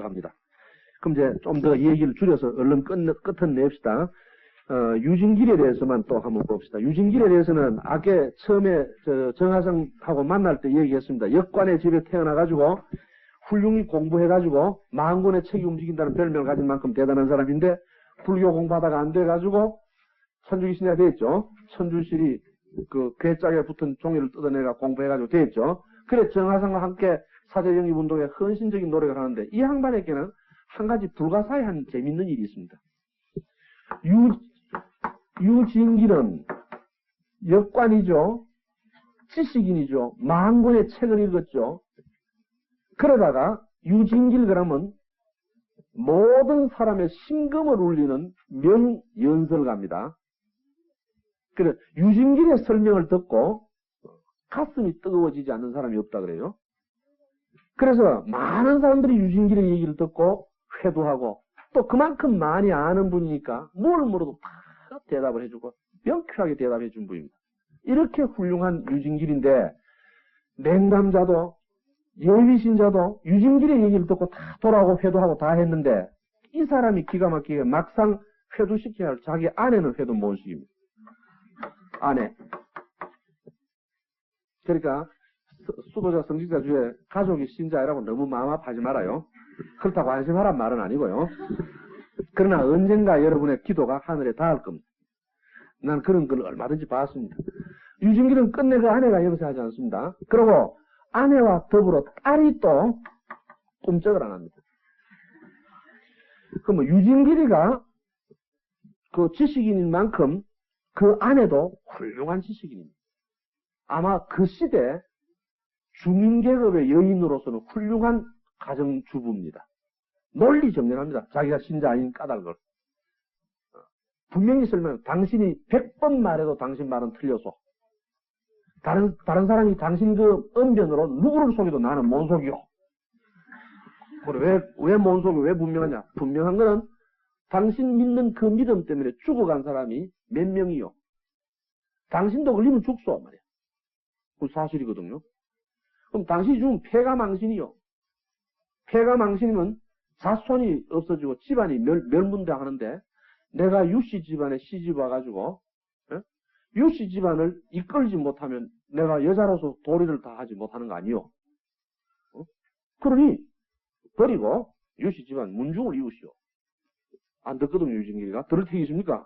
합니다. 그럼 이제 좀 더 얘기를 줄여서 얼른 끝은 냅시다. 유진길에 대해서만 또 한번 봅시다. 유진길에 대해서는 아까 처음에 정하성하고 만날 때 얘기했습니다. 역관의 집에 태어나가지고 훌륭히 공부해가지고 만군의 책이 움직인다는 별명을 가진 만큼 대단한 사람인데 불교 공부하다가 안 돼가지고 천주교 신자가 됐죠. 천주실이 그 괴짝에 붙은 종이를 뜯어내가 공부해가지고 됐죠. 그래 정하성과 함께 사제영입운동에 헌신적인 노력을 하는데 이 양반에게는 한 가지 불가사의한 재밌는 일이 있습니다. 유진길은 역관이죠. 지식인이죠. 만 권의 책을 읽었죠. 그러다가 유진길 그러면 모든 사람의 심금을 울리는 명연설가입니다. 그래 유진길의 설명을 듣고 가슴이 뜨거워지지 않는 사람이 없다 그래요. 그래서 많은 사람들이 유진길의 얘기를 듣고 회도하고 또 그만큼 많이 아는 분이니까 뭘 물어도 다 대답을 해주고 명쾌하게 대답해 준 분입니다. 이렇게 훌륭한 유진길인데 냉담자도 예비신자도 유진길의 얘기를 듣고 다 돌아오고 회도하고 다 했는데 이 사람이 기가 막히게 막상 회도시켜야 할 자기 아내는 회도 못 시킵니다. 아내. 그러니까 수도자 성직자 중에 가족이 신자라고 너무 마음 아파하지 말아요. 그렇다고 안심하란 말은 아니고요. 그러나 언젠가 여러분의 기도가 하늘에 닿을 겁니다. 난 그런 걸 얼마든지 봤습니다. 유진길은 끝내 그 아내가 영세하지 않습니다. 그리고 아내와 더불어 딸이 또 꿈쩍을 안 합니다. 그럼 유진길이가 그 지식인인 만큼 그 아내도 훌륭한 지식인입니다. 아마 그 시대 중인계급의 여인으로서는 훌륭한 가정주부입니다. 논리정연합니다. 자기가 신자 아닌 까닭을. 분명히 설명, 당신이 100번 말해도 당신 말은 틀려서. 다른 사람이 당신 그 언변으로 누구를 속여도 나는 못 속여. 왜 못 속여? 왜 분명하냐? 분명한 거는 당신 믿는 그 믿음 때문에 죽어간 사람이 몇 명이요. 당신도 걸리면 죽소 말이야. 그 사실이거든요. 그럼 당신이 죽으면 폐가 망신이요. 폐가 망신이면 자손이 없어지고 집안이 멸문당하는데 내가 유씨 집안에 시집 와가지고 유씨 집안을 이끌지 못하면 내가 여자로서 도리를 다 하지 못하는 거 아니요. 그러니 버리고 유씨 집안 문중을 이으시오. 안 듣거든요, 유진길이가. 들을 테겠습니까?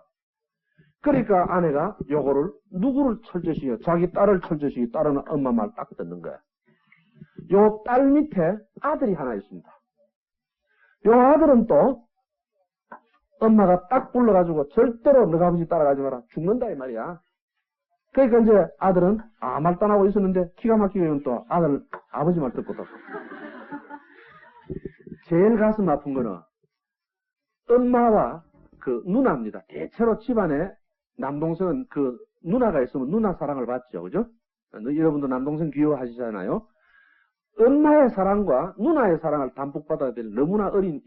그러니까 아내가 요거를 누구를 철저시켜 자기 딸을 철저시켜 딸은 엄마 말 딱 듣는 거야. 요 딸 밑에 아들이 하나 있습니다. 요 아들은 또 엄마가 딱 불러가지고 절대로 너가 아버지 따라가지 마라. 죽는다 이 말이야. 그러니까 이제 아들은 말도 안 하고 있었는데 기가 막히게 또 아버지 말 듣고 또. 제일 가슴 아픈 거는 엄마와 그 누나입니다. 대체로 집안에 남동생은 그 누나가 있으면 누나 사랑을 받죠. 그죠? 여러분도 남동생 귀여워하시잖아요. 엄마의 사랑과 누나의 사랑을 담뿍 받아야 될 너무나 어린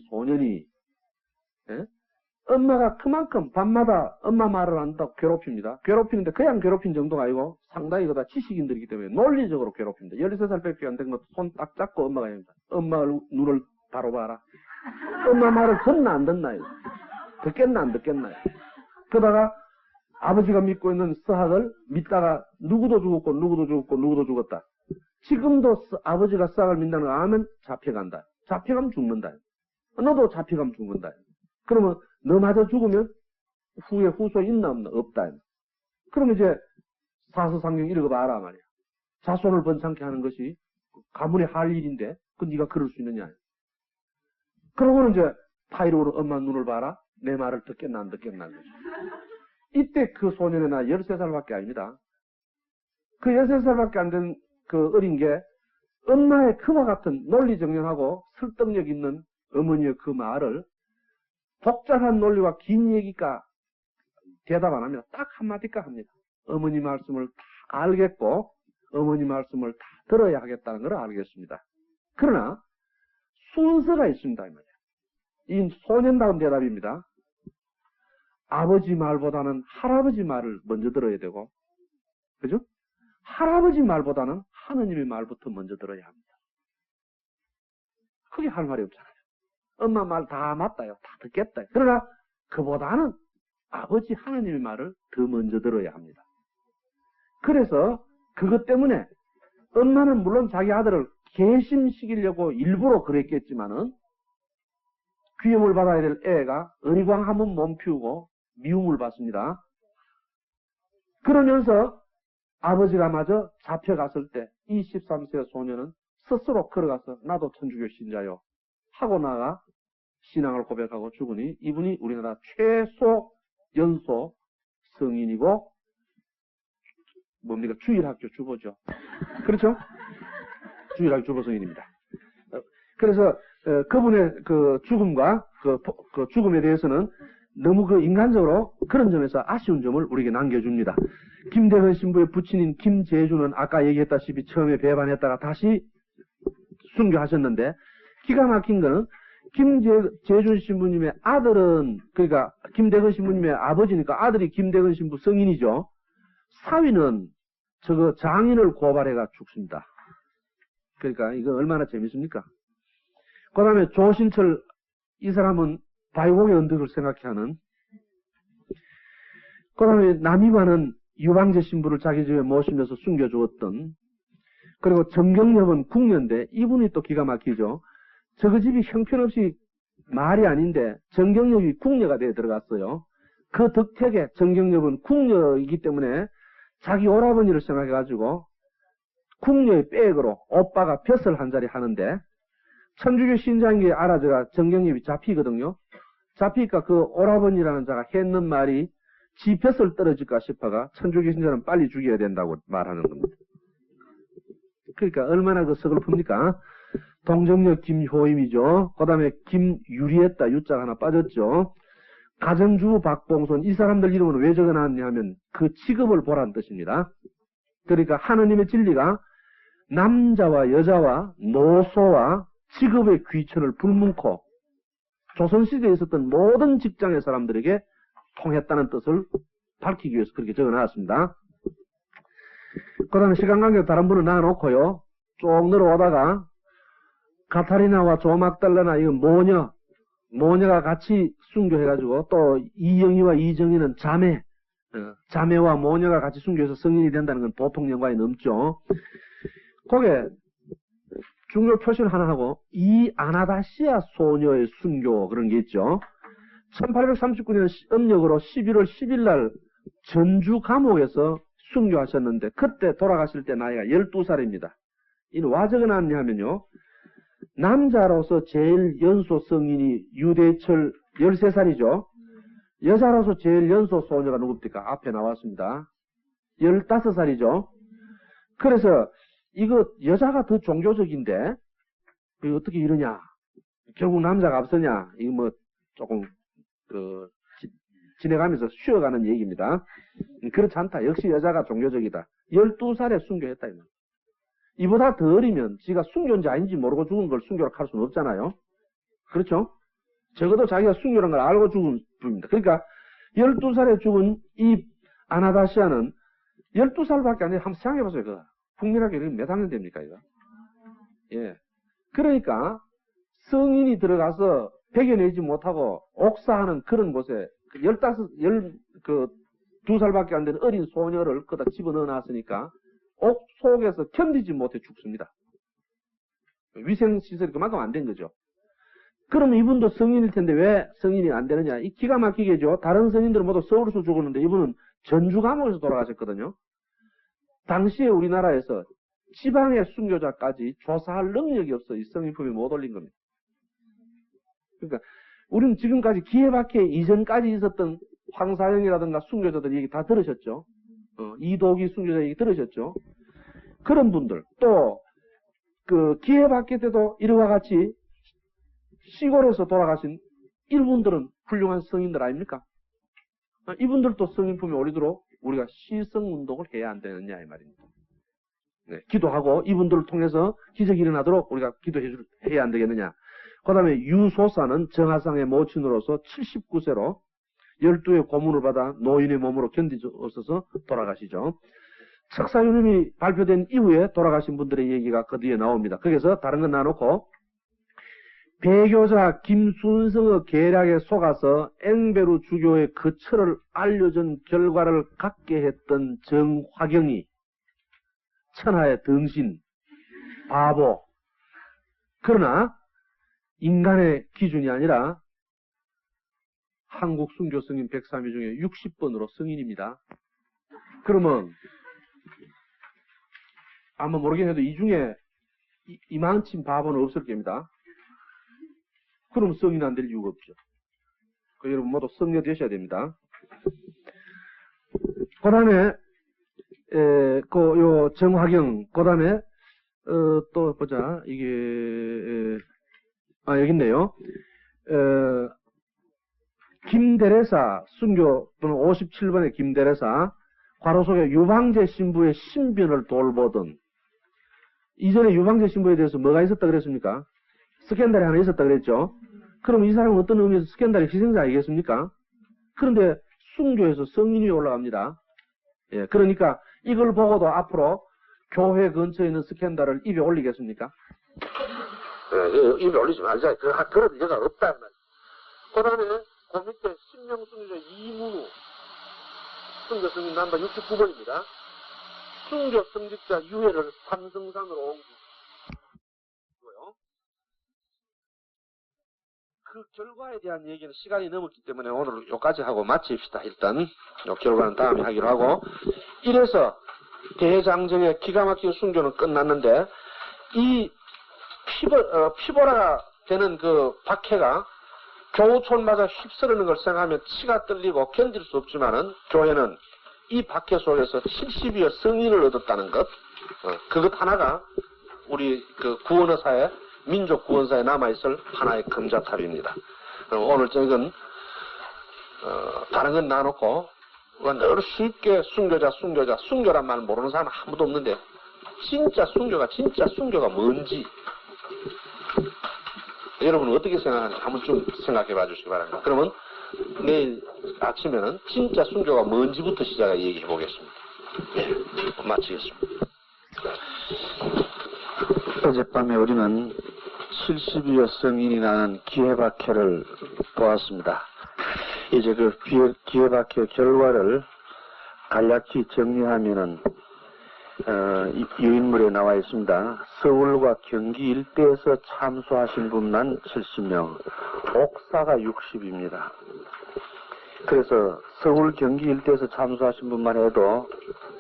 소년이 엄마가 그만큼 밤마다 엄마 말을 한다고 괴롭힙니다. 괴롭히는데 그냥 괴롭힌 정도가 아니고 상당히 그다 지식인들이기 때문에 논리적으로 괴롭힙니다. 13살밖에 안 된 것도 손 딱 잡고 엄마가 합니다. 엄마 눈을 바로 봐라. 엄마 말을 듣나 안 듣나요? 듣겠나 안 듣겠나요? 그러다가 아버지가 믿고 있는 서학을 믿다가 누구도 죽었고 누구도 죽었고 누구도 죽었다. 지금도 아버지가 서학을 믿다는 거 아면 잡혀간다. 잡혀가면 죽는다. 너도 잡혀가면 죽는다. 그러면 너마저 죽으면 후에 후소 있나 없나? 없다. 그러면 이제 사서상경 읽어봐라 말이야. 자손을 번창케 하는 것이 가문의 할 일인데 그 네가 그럴 수 있느냐. 그러고는 이제 파이로로 엄마 눈을 봐라. 내 말을 듣겠나 안 듣겠나. 이때 그 소년의 나이 13살밖에 아닙니다. 그 13살밖에 안 된 그 어린 게 엄마의 그와 같은 논리정연하고 설득력 있는 어머니의 그 말을 복잡한 논리와 긴 얘기가 대답 안 합니다. 딱 한마디가 합니다. 어머니 말씀을 다 알겠고 어머니 말씀을 다 들어야 하겠다는 걸 알겠습니다. 그러나 순서가 있습니다. 이 말이에요. 이 소년다운 대답입니다. 아버지 말보다는 할아버지 말을 먼저 들어야 되고, 그죠? 할아버지 말보다는 하느님의 말부터 먼저 들어야 합니다. 그게 할 말이 없잖아요. 엄마 말 다 맞다요. 다 듣겠다. 그러나 그보다는 아버지 하느님의 말을 더 먼저 들어야 합니다. 그래서 그것 때문에 엄마는 물론 자기 아들을 개심시키려고 일부러 그랬겠지만은 귀염을 받아야 될 애가 은광하면 몸피우고 미움을 받습니다. 그러면서 아버지가 마저 잡혀갔을 때 이 13세 소년은 스스로 걸어가서 나도 천주교 신자요 하고 나가 신앙을 고백하고 죽으니 이분이 우리나라 최소 연소 성인이고 뭡니까? 주일학교 주보죠. 그렇죠? 주일학교 주보 성인입니다. 그래서 그분의 그 죽음과 그 죽음에 대해서는 너무 그 인간적으로 그런 점에서 아쉬운 점을 우리에게 남겨줍니다. 김대근 신부의 부친인 김재주는 아까 얘기했다시피 처음에 배반했다가 다시 순교하셨는데 기가 막힌 거는 김재준 신부님의 아들은 그러니까 김대근 신부님의 아버지니까 아들이 김대근 신부 성인이죠. 사위는 저거 장인을 고발해가 죽습니다. 그러니까 이거 얼마나 재밌습니까? 그 다음에 조신철 이 사람은 바위곡의 언덕을 생각해하는 그 다음에 남이관은 유방제 신부를 자기 집에 모시면서 숨겨주었던 그리고 정경엽은 궁녀인데 이분이 또 기가 막히죠. 저그 집이 형편없이 말이 아닌데 정경엽이 궁녀가 되어 들어갔어요. 그 덕택에 정경엽은 궁녀이기 때문에 자기 오라버니를 생각해가지고 궁녀의 백으로 오빠가 벼슬 한 자리 하는데 천주교 신자인 게 알아져가 정경엽이 잡히거든요. 잡히니까 그 오라버니라는 자가 했는 말이 지 벼슬 떨어질까 싶어가 천주교 신자는 빨리 죽여야 된다고 말하는 겁니다. 그러니까 얼마나 그 서글픕니까? 동정녀 김효임이죠. 그 다음에 김유리했다 유자가 하나 빠졌죠. 가정주부 박봉선 이 사람들 이름은 왜 적어놨냐 하면 그 직업을 보라는 뜻입니다. 그러니까 하느님의 진리가 남자와 여자와 노소와 직업의 귀천을 불문코 조선시대에 있었던 모든 직장의 사람들에게 통했다는 뜻을 밝히기 위해서 그렇게 적어놨습니다. 그 다음에 시간 관계로 다른 분을 놔놓고요. 쭉 늘어오다가 가타리나와 조막달라나 이거 모녀가 같이 순교해가지고 또 이영희와 이정희는 자매와 모녀가 같이 순교해서 성인이 된다는 건 보통 연관이 넘죠. 거기에 중요 표시를 하나 하고 이 아나다시아 소녀의 순교 그런 게 있죠. 1839년 음력으로 11월 10일 날 전주 감옥에서 순교하셨는데 그때 돌아가실 때 나이가 12살입니다. 이는 와 적어놨냐 하면요. 남자로서 제일 연소 성인이 유대철 13살이죠. 여자로서 제일 연소 소녀가 누굽니까? 앞에 나왔습니다. 15살이죠. 그래서 이거 여자가 더 종교적인데 이거 어떻게 이러냐? 결국 남자가 앞서냐? 이거 뭐 조금 지내가면서 쉬어가는 얘기입니다. 그렇지 않다. 역시 여자가 종교적이다. 12살에 순교했다. 이보다 더 어리면 지가 순교인지 아닌지 모르고 죽은 걸 순교로 할 수는 없잖아요. 그렇죠? 적어도 자기가 순교라는 걸 알고 죽은 분입니다. 그러니까 12살에 죽은 이 아나다시아는 12살밖에 안 돼. 한번 생각해보세요. 그거. 국민학교 몇 학년 됩니까? 이거? 예. 그러니까 성인이 들어가서 배겨내지 못하고 옥사하는 그런 곳에 2살밖에 안 되는 어린 소녀를 거기다 집어넣어 놨으니까 옥 속에서 견디지 못해 죽습니다. 위생시설이 그만큼 안 된 거죠. 그러면 이분도 성인일 텐데 왜 성인이 안 되느냐? 이 기가 막히게죠. 다른 성인들은 모두 서울에서 죽었는데 이분은 전주 감옥에서 돌아가셨거든요. 당시에 우리나라에서 지방의 순교자까지 조사할 능력이 없어 이 성인품이 못 올린 겁니다. 그러니까 우리는 지금까지 기회박해 이전까지 있었던 황사영이라든가 순교자들 얘기 다 들으셨죠? 이도기 순교자 얘기 들으셨죠? 그런 분들 또 그 기회박해 때도 이와 같이 시골에서 돌아가신 이분들은 훌륭한 성인들 아닙니까? 이분들도 성인품이 오리도록 우리가 시성운동을 해야 안 되느냐 이 말입니다. 네, 기도하고 이분들을 통해서 기적이 일어나도록 우리가 기도해야 안 되겠느냐. 그 다음에 유소사는 정하상의 모친으로서 79세로 12의 고문을 받아 노인의 몸으로 견디어서서 돌아가시죠. 척사유님이 발표된 이후에 돌아가신 분들의 얘기가 그 뒤에 나옵니다. 거기서 다른 건 놔놓고 배교자 김순성의 계략에 속아서 앵베루 주교의 그 철을 알려준 결과를 갖게 했던 정화경이 천하의 등신, 바보. 그러나 인간의 기준이 아니라 한국 순교 성인 103위 중에 60번으로 성인입니다. 그러면 아마 모르긴 해도 이 중에 이만침 바보는 없을 겁니다. 그럼 성인 안 될 이유가 없죠. 여러분 모두 성녀 되셔야 됩니다. 그 다음에, 요 정화경, 그 다음에, 또 보자. 이게, 여기 있네요. 김대레사, 순교, 또는 57번의 김대레사, 괄호 속에 유방제 신부의 신변을 돌보던, 이전에 유방제 신부에 대해서 뭐가 있었다 그랬습니까? 스캔들이 하나 있었다 그랬죠? 그럼 이 사람은 어떤 의미에서 스캔들의 희생자 아니겠습니까? 그런데 순교에서 성인이 올라갑니다. 예, 그러니까 이걸 보고도 앞으로 교회 근처에 있는 스캔들을 입에 올리겠습니까? 예, 입에 올리지 말자. 그런 여가 없다. 그 다음에 그 밑에 신명순교 이문우 순교 성인 넘버 69번입니다. 순교 성직자 유해를 삼성산으로 옮기고요. 그 결과에 대한 얘기는 시간이 넘었기 때문에 오늘 여기까지 하고 마칩시다. 일단 요 결과는 다음에 하기로 하고, 이래서 대장정의 기가 막힌 순교는 끝났는데, 이 피보라 되는 그 박해가 교우촌마다 휩쓸리는 걸 생각하면 치가 떨리고 견딜 수 없지만은, 교회는 이 박해 속에서 70여 성인을 얻었다는 것, 그것 하나가 우리 그 구원의사에, 민족 구원사에 남아있을 하나의 금자탑입니다. 오늘 저건 다른 건 놔놓고 늘 쉽게 순교란 말 모르는 사람 아무도 없는데, 진짜 순교가 뭔지 여러분은 어떻게 생각하는지 한번 좀 생각해 봐 주시기 바랍니다. 그러면 내일 아침에는 진짜 순교가 뭔지부터 시작해 얘기해 보겠습니다. 네, 마치겠습니다. 어젯밤에 우리는 70여 성인이 나는 기회박해를 보았습니다. 이제 그 기회박해 결과를 간략히 정리하면은, 유인물에 나와 있습니다. 서울과 경기 일대에서 참수하신 분만 70명, 옥사가 60입니다. 그래서 서울 경기 일대에서 참수하신 분만 해도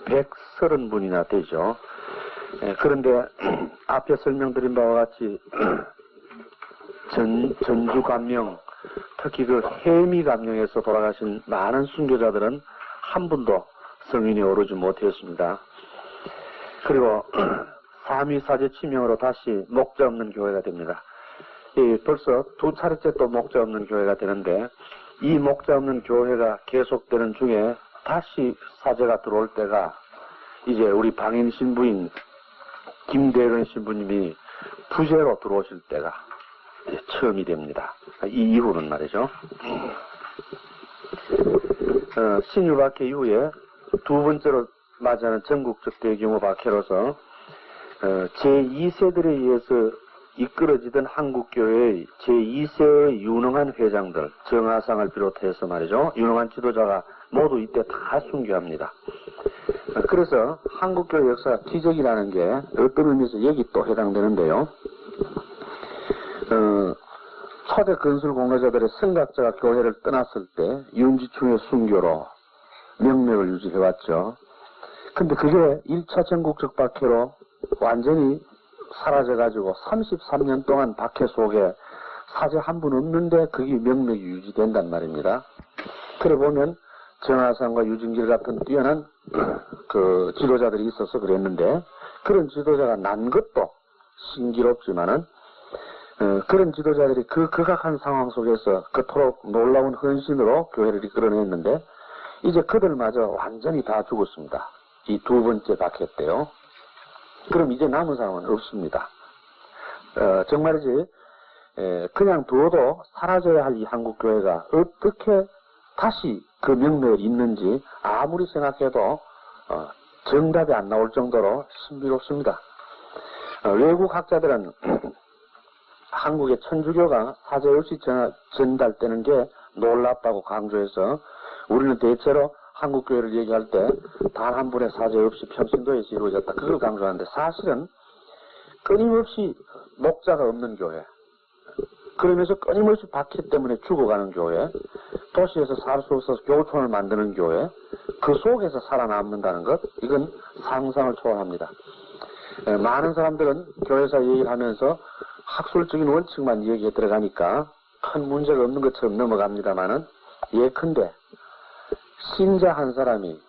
130분이나 되죠. 그런데 앞에 설명드린 바와 같이 전주 감명, 특히 그 해미 감명에서 돌아가신 많은 순교자들은 한 분도 성인이 오르지 못했습니다. 그리고 삼위사제 치명으로 다시 목자 없는 교회가 됩니다. 벌써 두 차례째 또 목자 없는 교회가 되는데, 이 목자 없는 교회가 계속되는 중에 다시 사제가 들어올 때가 이제 우리 방인 신부인 김대근 신부님이 부재로 들어오실 때가 처음이 됩니다. 이 이후는 말이죠. 신유박해 이후에 두 번째로 맞이하는 전국적 대규모 박해로서 제2세들에 의해서 이끌어지던 한국교회의 제2세의 유능한 회장들, 정하상을 비롯해서 말이죠, 유능한 지도자가 모두 이때 다 순교합니다. 그래서 한국교회 역사가 기적이라는 게 어떤 의미에서 여기 또 해당되는데요. 초대 건설 공로자들의 선각자가 교회를 떠났을 때 윤지충의 순교로 명맥을 유지해왔죠. 근데 그게 1차 전국적 박해로 완전히 사라져가지고 33년 동안 박해 속에 사제 한 분 없는데 그게 명맥이 유지된단 말입니다. 그래 보면 정하상과 유진길 같은 뛰어난 그 지도자들이 있어서 그랬는데, 그런 지도자가 난 것도 신기롭지만은 그런 지도자들이 그 극악한 상황 속에서 그토록 놀라운 헌신으로 교회를 이끌어냈는데, 이제 그들마저 완전히 다 죽었습니다. 이 두 번째 박해 때요. 그럼 이제 남은 사람은 없습니다. 정말이지 그냥 두어도 사라져야 할 이 한국교회가 어떻게 다시 그 명맥을 잇는지 아무리 생각해도 정답이 안 나올 정도로 신비롭습니다. 외국 학자들은 한국의 천주교가 사제 없이 전달되는 게 놀랍다고 강조해서, 우리는 대체로 한국교회를 얘기할 때 단 한 분의 사제 없이 평신도에서 이루어졌다, 그걸 강조하는데, 사실은 끊임없이 목자가 없는 교회, 그러면서 끊임없이 박해 때문에 죽어가는 교회, 도시에서 살 수 없어서 교촌을 만드는 교회, 그 속에서 살아남는다는 것, 이건 상상을 초월합니다. 많은 사람들은 교회에서 얘기를 하면서 학술적인 원칙만 얘기에 들어가니까 큰 문제가 없는 것처럼 넘어갑니다만은 예컨대 신자 한 사람이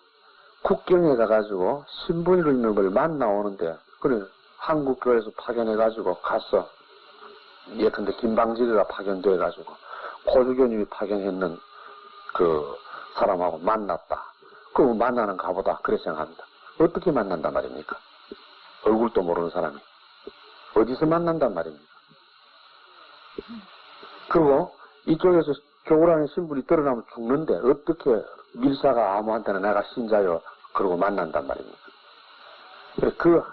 국경에 가가지고 신부님을 만나오는데 그래 한국 교회에서 파견해가지고 갔어. 예컨대 김방지가 파견돼가지고 고주교님이 파견했는 그 사람하고 만났다. 그럼 만나는가 보다 그렇게 생각합니다. 어떻게 만난단 말입니까? 얼굴도 모르는 사람이 어디서 만난단 말입니까? 그리고 이쪽에서 교우라는 신분이 드러나면 죽는데 어떻게 밀사가 아무한테나 내가 신자요 그러고 만난단 말입니까? 그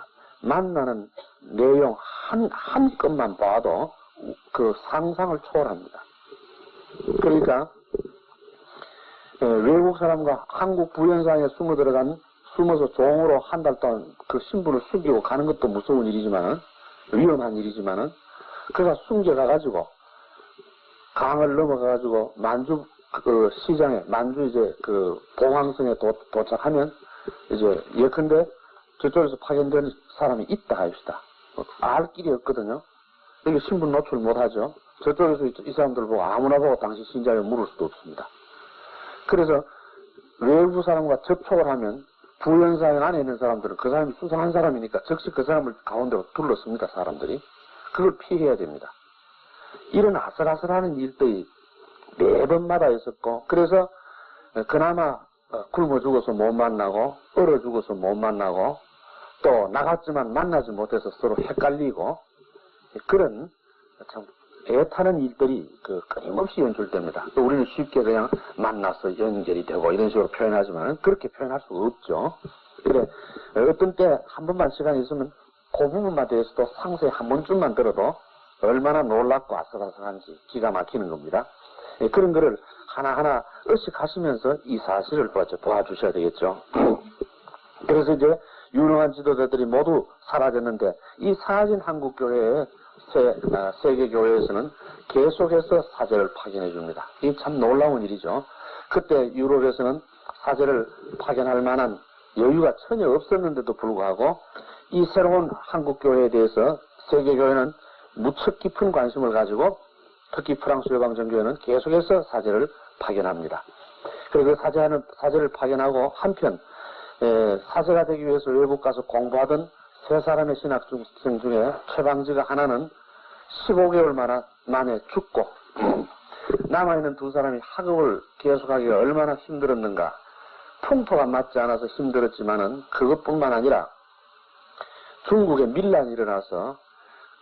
만나는 내용 한 건만 봐도 그 상상을 초월합니다. 그러니까 외국 사람과 한국 부연상에 숨어서 종으로 한 달 동안 그 신분을 숨기고 가는 것도 무서운 일이지만은 위험한 일이지만은 그가 숨겨가가지고 강을 넘어가가지고 만주 그 시장에 만주 이제 그 봉황성에 도착하면 이제 예컨대 저쪽에서 파견된 사람이 있다 합시다. 알 길이 없거든요. 이게 신분 노출 못하죠. 저쪽에서 이 사람들 보고 아무나 보고 당신 신자를 물을 수도 없습니다. 그래서 외부 사람과 접촉을 하면 부연사회 안에 있는 사람들은 그 사람이 수상한 사람이니까 즉시 그 사람을 가운데로 둘러씁니다. 사람들이. 그걸 피해야 됩니다. 이런 아슬아슬하는 일들이 매번마다 있었고 그래서 그나마 굶어 죽어서 못 만나고 얼어 죽어서 못 만나고 또 나갔지만 만나지 못해서 서로 헷갈리고 그런 참 애타는 일들이 끊임없이 연출됩니다. 또 우리는 쉽게 그냥 만나서 연결이 되고 이런 식으로 표현하지만 그렇게 표현할 수 없죠. 그래 어떤 때 한 번만 시간이 있으면 그 부분만 대해서도 상세히 한 번쯤만 들어도 얼마나 놀랍고 아슬아슬한지 기가 막히는 겁니다. 그런 거를 하나하나 의식하시면서 이 사실을 도와주셔야 되겠죠. 그래서 이제 유능한 지도자들이 모두 사라졌는데 이 사라진 한국교회의 세계교회에서는 계속해서 사제를 파견해 줍니다. 이게 참 놀라운 일이죠. 그때 유럽에서는 사제를 파견할 만한 여유가 전혀 없었는데도 불구하고 이 새로운 한국교회에 대해서 세계교회는 무척 깊은 관심을 가지고 특히 프랑스 요방정교회는 계속해서 사제를 파견합니다. 그리고 사제를 파견하고 한편 사제가 되기 위해서 외국 가서 공부하던 세 사람의 신학생 중에 최방지가 하나는 15개월 만에 죽고 남아있는 두 사람이 학업을 계속하기가 얼마나 힘들었는가. 풍토가 맞지 않아서 힘들었지만은 그것뿐만 아니라 중국에 밀란이 일어나서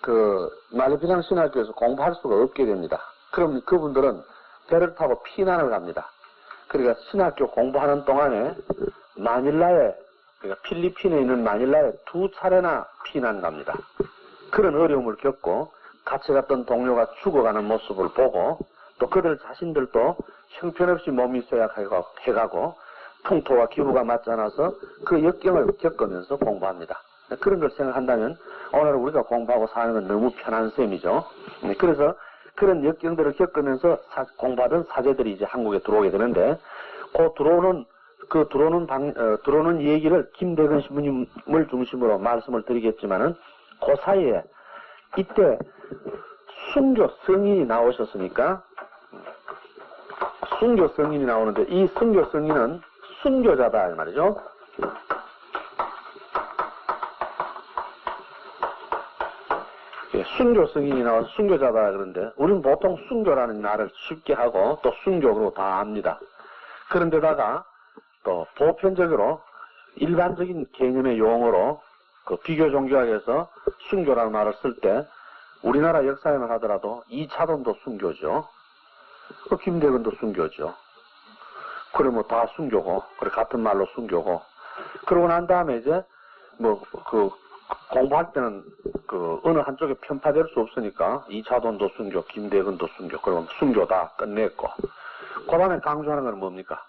그 말레피장 신학교에서 공부할 수가 없게 됩니다. 그럼 그분들은 배를 타고 피난을 갑니다. 그러니까 신학교 공부하는 동안에 마닐라에 그러니까 필리핀에 있는 마닐라에 2차례나 피난 갑니다. 그런 어려움을 겪고 같이 갔던 동료가 죽어가는 모습을 보고 또 그들 자신들도 형편없이 몸이 쇠약해가고 풍토와 기후가 맞지 않아서 그 역경을 겪으면서 공부합니다. 그런 걸 생각한다면 오늘 우리가 공부하고 사는 건 너무 편한 셈이죠. 그래서 그런 역경들을 겪으면서 공부하던 사제들이 이제 한국에 들어오게 되는데 들어오는 얘기를 김대근 신부님을 중심으로 말씀을 드리겠지만은 그 사이에 이때 순교 성인이 나오셨으니까 순교 성인이 나오는데 이 순교 성인은 순교자다 이 말이죠. 순교 성인이 나와서 순교자다 그러는데 우리는 보통 순교라는 말을 쉽게 하고 또 순교로 다 압니다. 그런데다가 또 보편적으로 일반적인 개념의 용어로 그 비교 종교학에서 순교라는 말을 쓸 때 우리나라 역사에만 하더라도 이차돈도 순교죠. 그 김대근도 순교죠. 그래 뭐 다 순교고 그래 같은 말로 순교고 그러고 난 다음에 이제 뭐 공부할 때는 어느 한쪽에 편파될 수 없으니까 이차돈도 순교, 김대근도 순교, 그러면 순교다 끝냈고 그 다음에 강조하는 건 뭡니까?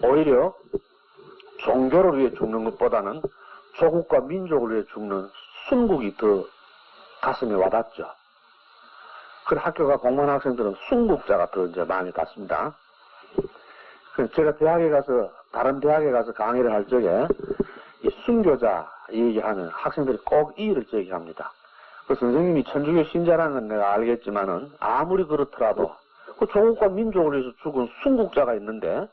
오히려 종교를 위해 죽는 것보다는 조국과 민족을 위해 죽는 순국이 더 가슴에 와닿죠. 그래 학교가 공부하는 학생들은 순국자가 더 이제 마음에 닿습니다. 제가 다른 대학에 가서 강의를 할 적에 이 순교자 얘기하면 학생들이 꼭 이의를 제기합니다. 그 선생님이 천주교 신자라는 건 내가 알겠지만은 아무리 그렇더라도 그 조국과 민족을 위해서 죽은 순국자가 있는데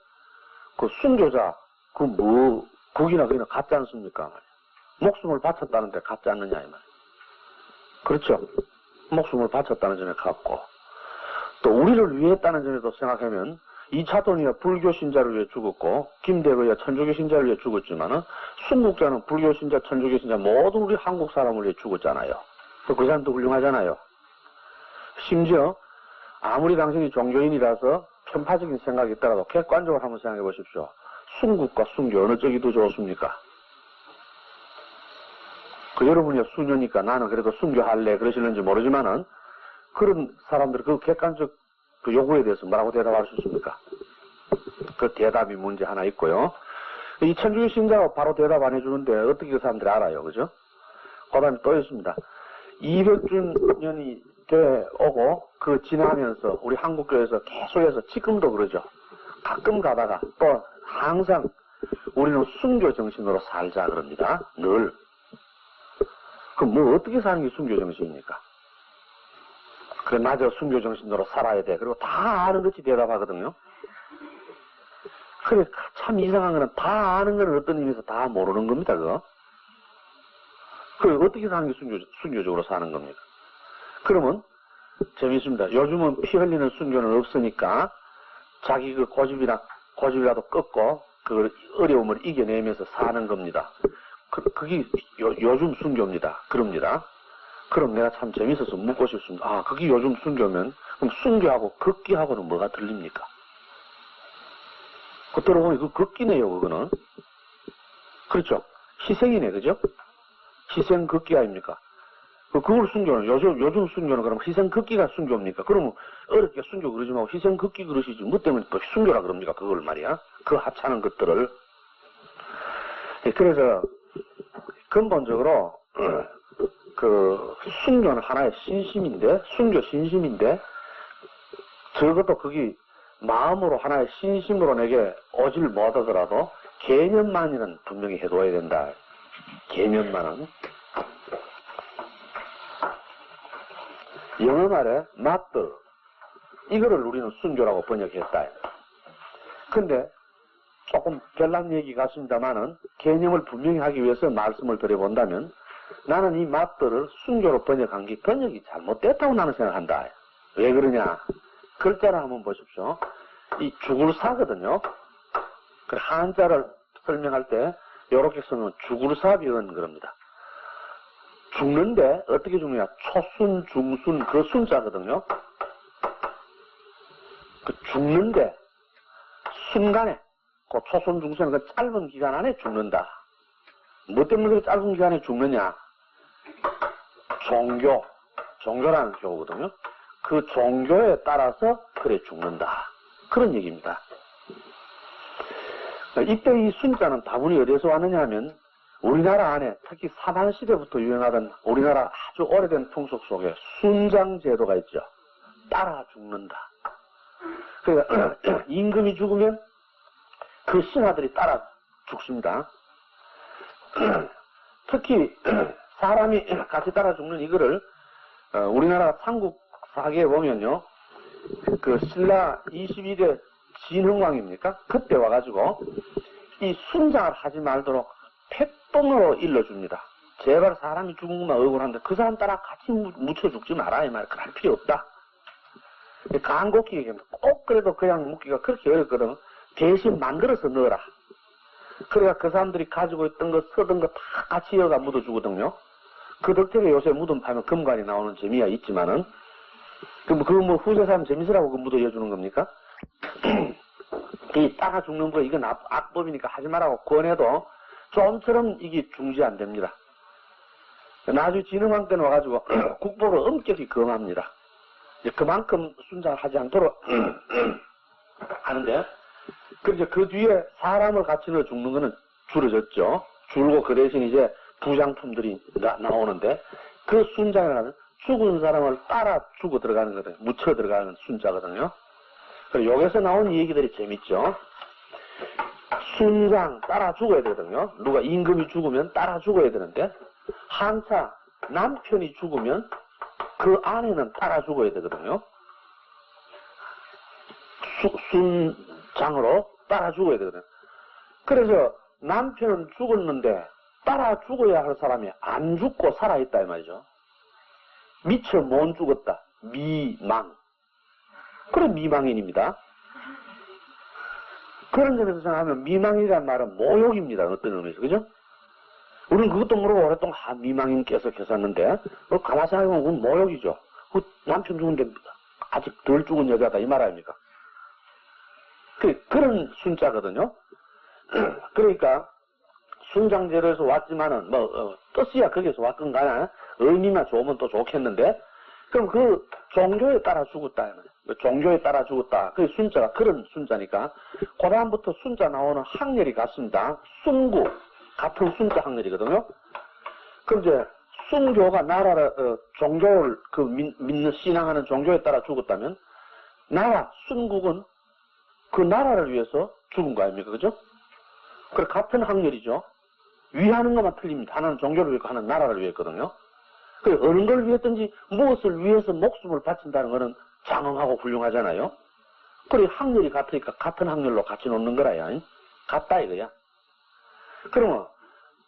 그 순교자 그 뭐 국이나 그이나 같지 않습니까? 목숨을 바쳤다는데 같지 않느냐 이 말. 그렇죠. 목숨을 바쳤다는 점에 같고 또 우리를 위해 했다는 점에도 생각하면 이차돈이야 불교 신자를 위해 죽었고 김대거야 천주교 신자를 위해 죽었지만은 순국자는 불교 신자, 천주교 신자 모든 우리 한국 사람을 위해 죽었잖아요. 또 그 사람도 훌륭하잖아요. 심지어 아무리 당신이 종교인이라서 편파적인 생각이 있더라도 객관적으로 한번 생각해 보십시오. 순국과 순교 어느 쪽이 더 좋습니까? 그 여러분이 수녀니까 나는 그래도 순교할래 그러시는지 모르지만은 그런 사람들 그 객관적 그 요구에 대해서 뭐라고 대답할 수 있습니까? 그 대답이 문제 하나 있고요. 이 천주교 신자가 바로 대답 안 해주는데 어떻게 그 사람들이 알아요, 그죠? 그 다음에 또 있습니다. 200주년이 돼 오고 그 지나면서 우리 한국교회에서 계속해서 지금도 그러죠. 가끔 가다가 또 항상 우리는 순교 정신으로 살자 그럽니다. 늘. 그럼 뭐 어떻게 사는 게 순교 정신입니까? 그래 맞아 순교 정신으로 살아야 돼. 그리고 다 아는 것이 대답하거든요. 그래 참 이상한 거는 다 아는 거는 어떤 의미에서 다 모르는 겁니다. 그거. 그래 어떻게 사는 게 순교적으로 사는 겁니까? 그러면 재미있습니다. 요즘은 피 흘리는 순교는 없으니까 자기 그 고집이라도 꺾고 그 어려움을 이겨내면서 사는 겁니다. 그게 요즘 순교입니다. 그럽니다. 그럼 내가 참 재밌어서 묻고 싶습니다. 아, 그게 요즘 순교면 그럼 순교하고 걷기하고는 뭐가 들립니까? 그 들어보니 그 걷기네요, 그거는. 그렇죠? 희생이네, 그죠? 희생 걷기 아닙니까? 그걸 순교는, 요즘 순교는 그럼 희생 걷기가 순교입니까? 그러면 어렵게 순교 그러지 말고 희생 걷기 그러시지. 뭐 때문에 또 순교라 그럽니까? 그걸 말이야. 그 하찮은 것들을. 그래서 근본적으로 그 순교는 하나의 신심인데, 순교 신심인데, 적어도 그게 마음으로 하나의 신심으로 내게 오질 못하더라도 개념만은 분명히 해둬야 된다. 개념만은. 영어 말에 마트 이거를 우리는 순교라고 번역했다. 근데 조금 별난 얘기 같습니다만은 개념을 분명히 하기 위해서 말씀을 드려본다면 나는 이 마트를 순교로 번역한 게 번역이 잘못됐다고 나는 생각한다. 왜 그러냐? 글자를 한번 보십시오. 이 죽을 사거든요. 그 한자를 설명할 때 이렇게 쓰면 죽을 사비언 그럽니다. 죽는데 어떻게 죽느냐? 초순, 중순 그 순자거든요. 그 죽는데 순간에 그 초순, 중순은 그 짧은 기간 안에 죽는다. 뭐 때문에 그 짧은 기간에 죽느냐? 종교라는 교거든요. 그 종교에 따라서 그래 죽는다. 그런 얘기입니다. 이때 이 순자는 다분히 어디서 왔느냐 하면 우리나라 안에 특히 사반시대부터 유행하던 우리나라 아주 오래된 풍속 속에 순장제도가 있죠. 따라 죽는다. 그러니까 임금이 죽으면 그 신하들이 따라 죽습니다. 특히 사람이 같이 따라 죽는 이거를 우리나라 삼국사기에 보면요. 그 신라 22대 진흥왕입니까? 그때 와가지고 이 순장을 하지 말도록 폐똥으로 일러줍니다. 제발 사람이 죽은 것만 억울한데 그 사람 따라 같이 묻혀 죽지 마라 이 말. 그럴 필요 없다. 간곡히 얘기합니다. 꼭 그래도 그냥 묻기가 그렇게 어렵거든. 대신 만들어서 넣어라. 그래야 그 사람들이 가지고 있던 거 쓰던 거 다 같이 여가 묻어주거든요. 그 덕택에 요새 무덤 파면 금관이 나오는 재미야 있지만은 그거 뭐 후세 사람 재밌으라고 그 묻어 여주는 겁니까? 이 따가 죽는 거 이건 악법이니까 하지 말라고 권해도 좀처럼 이게 중지 안 됩니다. 나중에 진흥왕 때는 와가지고 국보를 엄격히 금합니다. 그만큼 순장을 하지 않도록 하는데 그래서 그 뒤에 사람을 같이 넣어 죽는 거는 줄어졌죠. 줄고 그 대신 이제 부장품들이 나오는데 그 순장이라는 죽은 사람을 따라 죽어 들어가는 거거든요. 묻혀 들어가는 순자거든요. 그래서 여기서 나온 얘기들이 재밌죠. 순상 따라 죽어야 되거든요. 누가 임금이 죽으면 따라 죽어야 되는데 한차 남편이 죽으면 그 아내는 따라 죽어야 되거든요. 순장으로 따라 죽어야 되거든요. 그래서 남편은 죽었는데 따라 죽어야 할 사람이 안 죽고 살아있다 이 말이죠. 미처 못 죽었다. 미망. 그래 미망인입니다. 그런 점에서 생각하면 미망이라는 말은 모욕입니다. 어떤 의미에서. 그죠? 우리는 그것도 모르고 오랫동안 미망인께서 계셨는데 가만히 생각해보면 그건 모욕이죠. 남편 죽은데 아직 덜 죽은 여자다 이 말 아닙니까? 그런 순자거든요. 그러니까 순장제로에서 왔지만은 뜻이야 거기에서 왔건가나 의미만 좋으면 또 좋겠는데 그럼 그 종교에 따라 죽었다. 종교에 따라 죽었다. 그 순자가 그런 순자니까 그 다음부터 순자 나오는 학렬이 같습니다. 순구 같은 순자 학렬이거든요. 그럼 이제 순교가 나라를 종교를 믿는 신앙하는 종교에 따라 죽었다면 나라 순국은 그 나라를 위해서 죽은 거 아닙니까? 그죠? 그래 같은 학렬이죠. 위하는 것만 틀립니다. 하나는 종교를 위해 하나는 나라를 위했거든요. 그 어느 걸 위했든지 무엇을 위해서 목숨을 바친다는 것은 장엄하고 훌륭하잖아요. 그래 학렬이 같으니까 같은 학렬로 같이 놓는 거라야. 같다 이거야. 그러면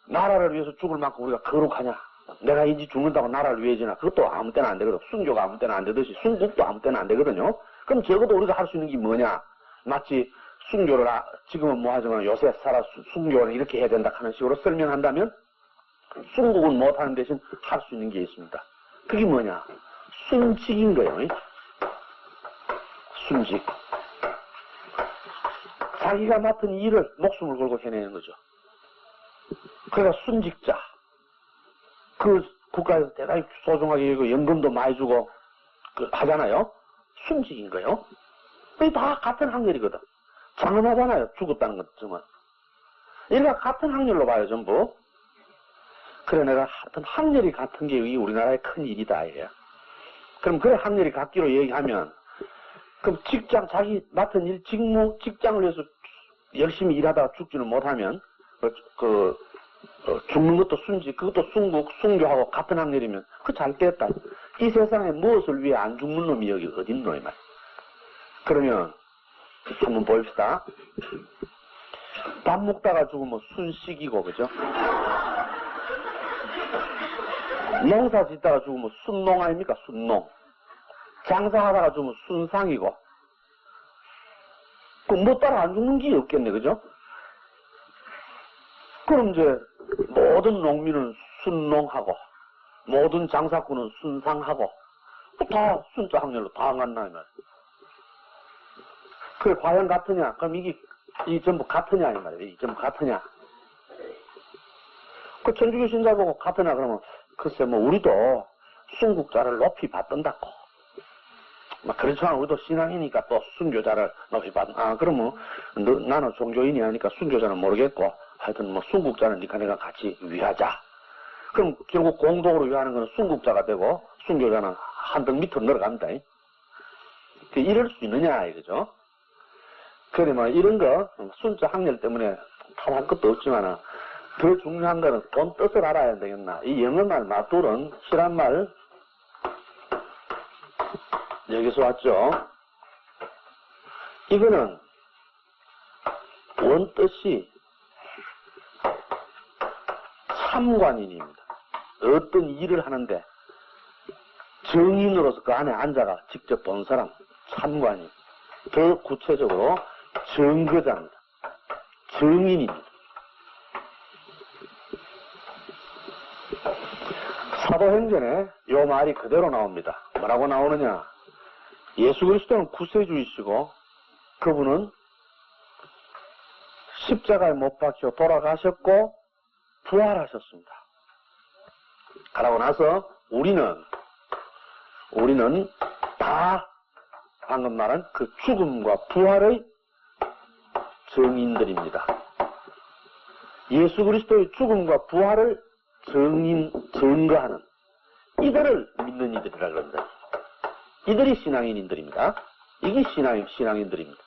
나라를 위해서 죽을 만큼 우리가 거룩하냐? 내가 인지 죽는다고 나라를 위해지나? 그것도 아무 때나 안 되거든. 순교가 아무 때나 안 되듯이 순국도 아무 때나 안 되거든요. 그럼 적어도 우리가 할 수 있는 게 뭐냐? 마치 순교를 지금은 뭐 하지만 요새 살아 순교를 이렇게 해야 된다 하는 식으로 설명한다면 순국은 못하는 대신 할 수 있는 게 있습니다. 그게 뭐냐? 순직인 거예요. 순직. 자기가 맡은 일을 목숨을 걸고 해내는 거죠. 그러니까 순직자. 그 국가에서 대단히 소중하게 여기고 연금도 많이 주고 하잖아요. 순직인 거예요. 그게 다 같은 학렬이거든. 장엄하잖아요. 죽었다는 것쯤은. 얘가 같은 학렬로 봐요, 전부. 그래, 내가 하여튼 학렬이 같은 게 우리나라의 큰 일이다, 이게. 그럼 그래, 학렬이 같기로 얘기하면, 그럼 자기 맡은 일, 직장을 위해서 열심히 일하다가 죽지는 못하면, 죽는 것도 순직, 그것도 순국, 순교하고 같은 학렬이면, 잘 됐다. 이 세상에 무엇을 위해 안 죽는 놈이 여기 어딨노, 이 말. 그러면, 한번 봅시다. 밥 먹다가 죽으면 순식이고, 그죠? 농사 짓다가 죽으면 순농 아닙니까? 순농. 장사하다가 죽으면 순상이고. 뭐 따라 안 죽는 게 없겠네, 그죠? 그럼 이제 모든 농민은 순농하고, 모든 장사꾼은 순상하고, 다 순자 학렬로 다 갔나, 이 말. 그게 과연 같으냐? 그럼 이 전부 같으냐, 이 말이에요. 이 전부 같으냐? 그 천주교 신자 보고 같으냐, 그러면, 글쎄, 우리도 순국자를 높이 받던다고. 그렇지만 우리도 신앙이니까 또 순교자를 높이 그러면, 나는 종교인이 아니까 순교자는 모르겠고, 하여튼 순국자는 니가 내가 같이 위하자. 그럼 결국 공동으로 위하는 건 순국자가 되고, 순교자는 한 등 밑으로 내려갑니다. 이럴 수 있느냐, 이거죠? 그러면 이런 거, 순자 학렬 때문에 탐할 것도 없지만은, 더 중요한 거는 본 뜻을 알아야 되겠나. 이 영어말 마둘은 실한 말, 여기서 왔죠. 이거는 원뜻이 참관인입니다. 어떤 일을 하는데 정인으로서 그 안에 앉아가 직접 본 사람, 참관인. 더 구체적으로 정거자입니다. 정인입니다. 사도행전에 요 말이 그대로 나옵니다. 뭐라고 나오느냐? 예수 그리스도는 구세주이시고 그분은 십자가에 못 박혀 돌아가셨고 부활하셨습니다. 그러고 나서 우리는 다 방금 말한 그 죽음과 부활의 증인들입니다. 예수 그리스도의 죽음과 부활을 증거하는 이들을 믿는 이들이라 그럽니다. 이들이 신앙인들입니다. 이게 신앙인들입니다.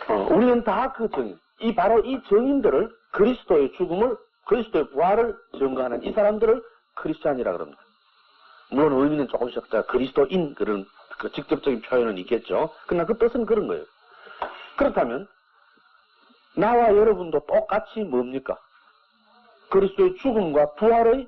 우리는 다 그 증인. 바로 이 증인들을 그리스도의 죽음을, 그리스도의 부활을 증거하는 이 사람들을 크리스찬이라 그럽니다. 물론 의미는 조금씩 그리스도인 그런 그 직접적인 표현은 있겠죠. 그러나 그 뜻은 그런 거예요. 그렇다면 나와 여러분도 똑같이 뭡니까? 그리스도의 죽음과 부활의